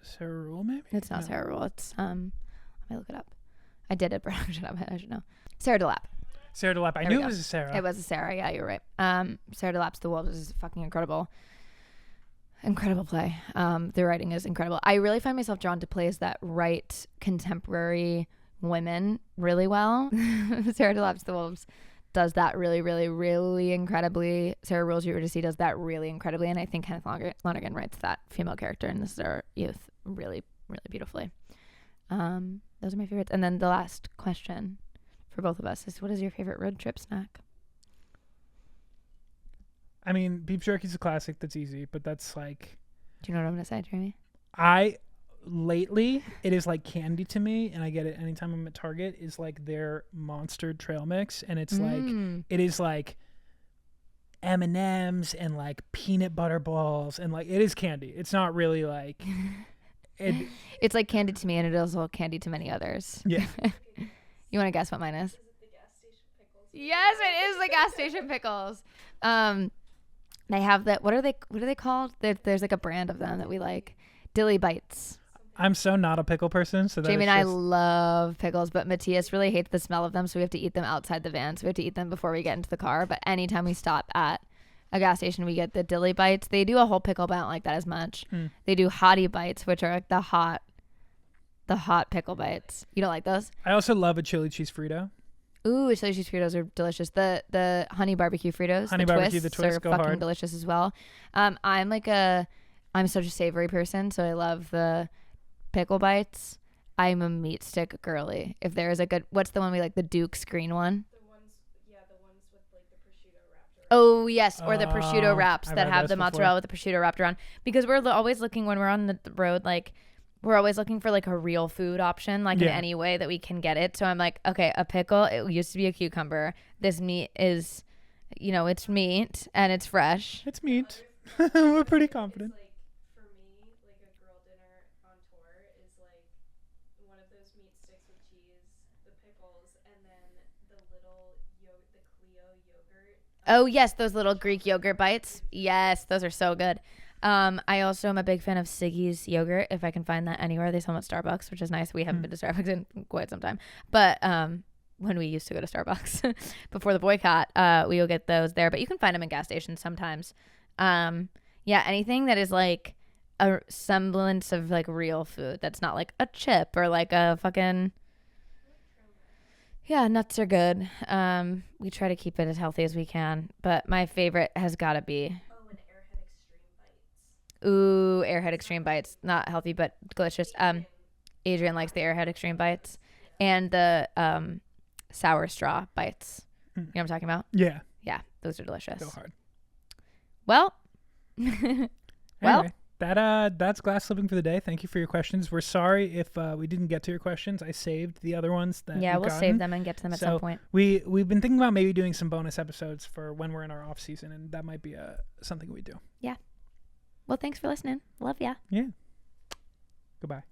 Sarah Rule, maybe? It's not Sarah Rule. It's let me look it up. I did a production of it. I should know. Sarah DeLapp. Sarah DeLapp. I knew it was a Sarah. It was a Sarah. Yeah, you're right. Sarah DeLapp's The Wolves is fucking incredible. Incredible play. The writing is incredible. I really find myself drawn to plays that write contemporary women really well. Sarah Delap's The Wolves does that really, really, really incredibly. Sarah Rules Eurydice does that really incredibly. And I think Kenneth Lonergan writes that female character in This Is Our Youth really, really beautifully. Those are my favorites. And then the last question for both of us is, what is your favorite road trip snack? I mean, beef jerky's a classic. That's easy, but that's like. Do you know what I'm gonna say, Jeremy? Lately, it is like candy to me, and I get it anytime I'm at Target. Is like their Monster Trail Mix, and it's like it is like M&Ms and like peanut butter balls, and like it is candy. It's not really like. It's like candy to me, and it is also candy to many others. Yeah. You want to guess what mine is? Is it the gas station pickles? Yes, it is the gas station pickles. They have that. What are they called? There's like a brand of them that we like. Dilly Bites. I'm so not a pickle person, so that Jamie and I love pickles, but Matthias really hates the smell of them, so we have to eat them outside the van. So we have to eat them before we get into the car. But anytime we stop at a gas station, we get the Dilly Bites. They do a whole pickle, but I don't like that as much. They do Hottie Bites, which are like the hot pickle bites. You don't like those? I also love a chili cheese Frito. Ooh, chili cheese Fritos are delicious. The honey barbecue Fritos, the twists are go fucking hard. delicious as well. I'm such a savory person, so I love the pickle bites. I'm a meat stick girly. If there is a good, what's the one we like? The Duke's green one. The ones with like the prosciutto wrapped around. Oh yes, or the prosciutto wraps that have the mozzarella with the prosciutto wrapped around. Because we're always looking when we're on the road, like. We're always looking for like a real food option, like in any way that we can get it. So I'm like, okay, a pickle, it used to be a cucumber. This meat is, it's meat and it's fresh. It's meat. We're pretty confident. Like, for me, like a girl dinner on tour is like one of those meat sticks with cheese, the pickles, and then the little the Clio yogurt. Oh yes, those little Greek yogurt bites. Yes, those are so good. I also am a big fan of Siggy's yogurt. If I can find that anywhere, they sell them at Starbucks, which is nice. We haven't been to Starbucks in quite some time, but when we used to go to Starbucks before the boycott, we will get those there. But you can find them in gas stations sometimes. Anything that is like a semblance of like real food that's not like a chip or like a fucking. Yeah, nuts are good. We try to keep it as healthy as we can, but my favorite has got to be. Ooh, Airhead Extreme Bites. Not healthy, but delicious. Adrian likes the Airhead Extreme Bites. And the Sour Straw Bites. You know what I'm talking about? Yeah. Yeah, those are delicious. Go hard. Well. Anyway, that's Glass Slipping for the day. Thank you for your questions. We're sorry if we didn't get to your questions. I saved the other ones. We'll save them and get to them at some point. We've been thinking about maybe doing some bonus episodes for when we're in our off season, and that might be something we do. Yeah. Well, thanks for listening. Love ya. Yeah. Goodbye.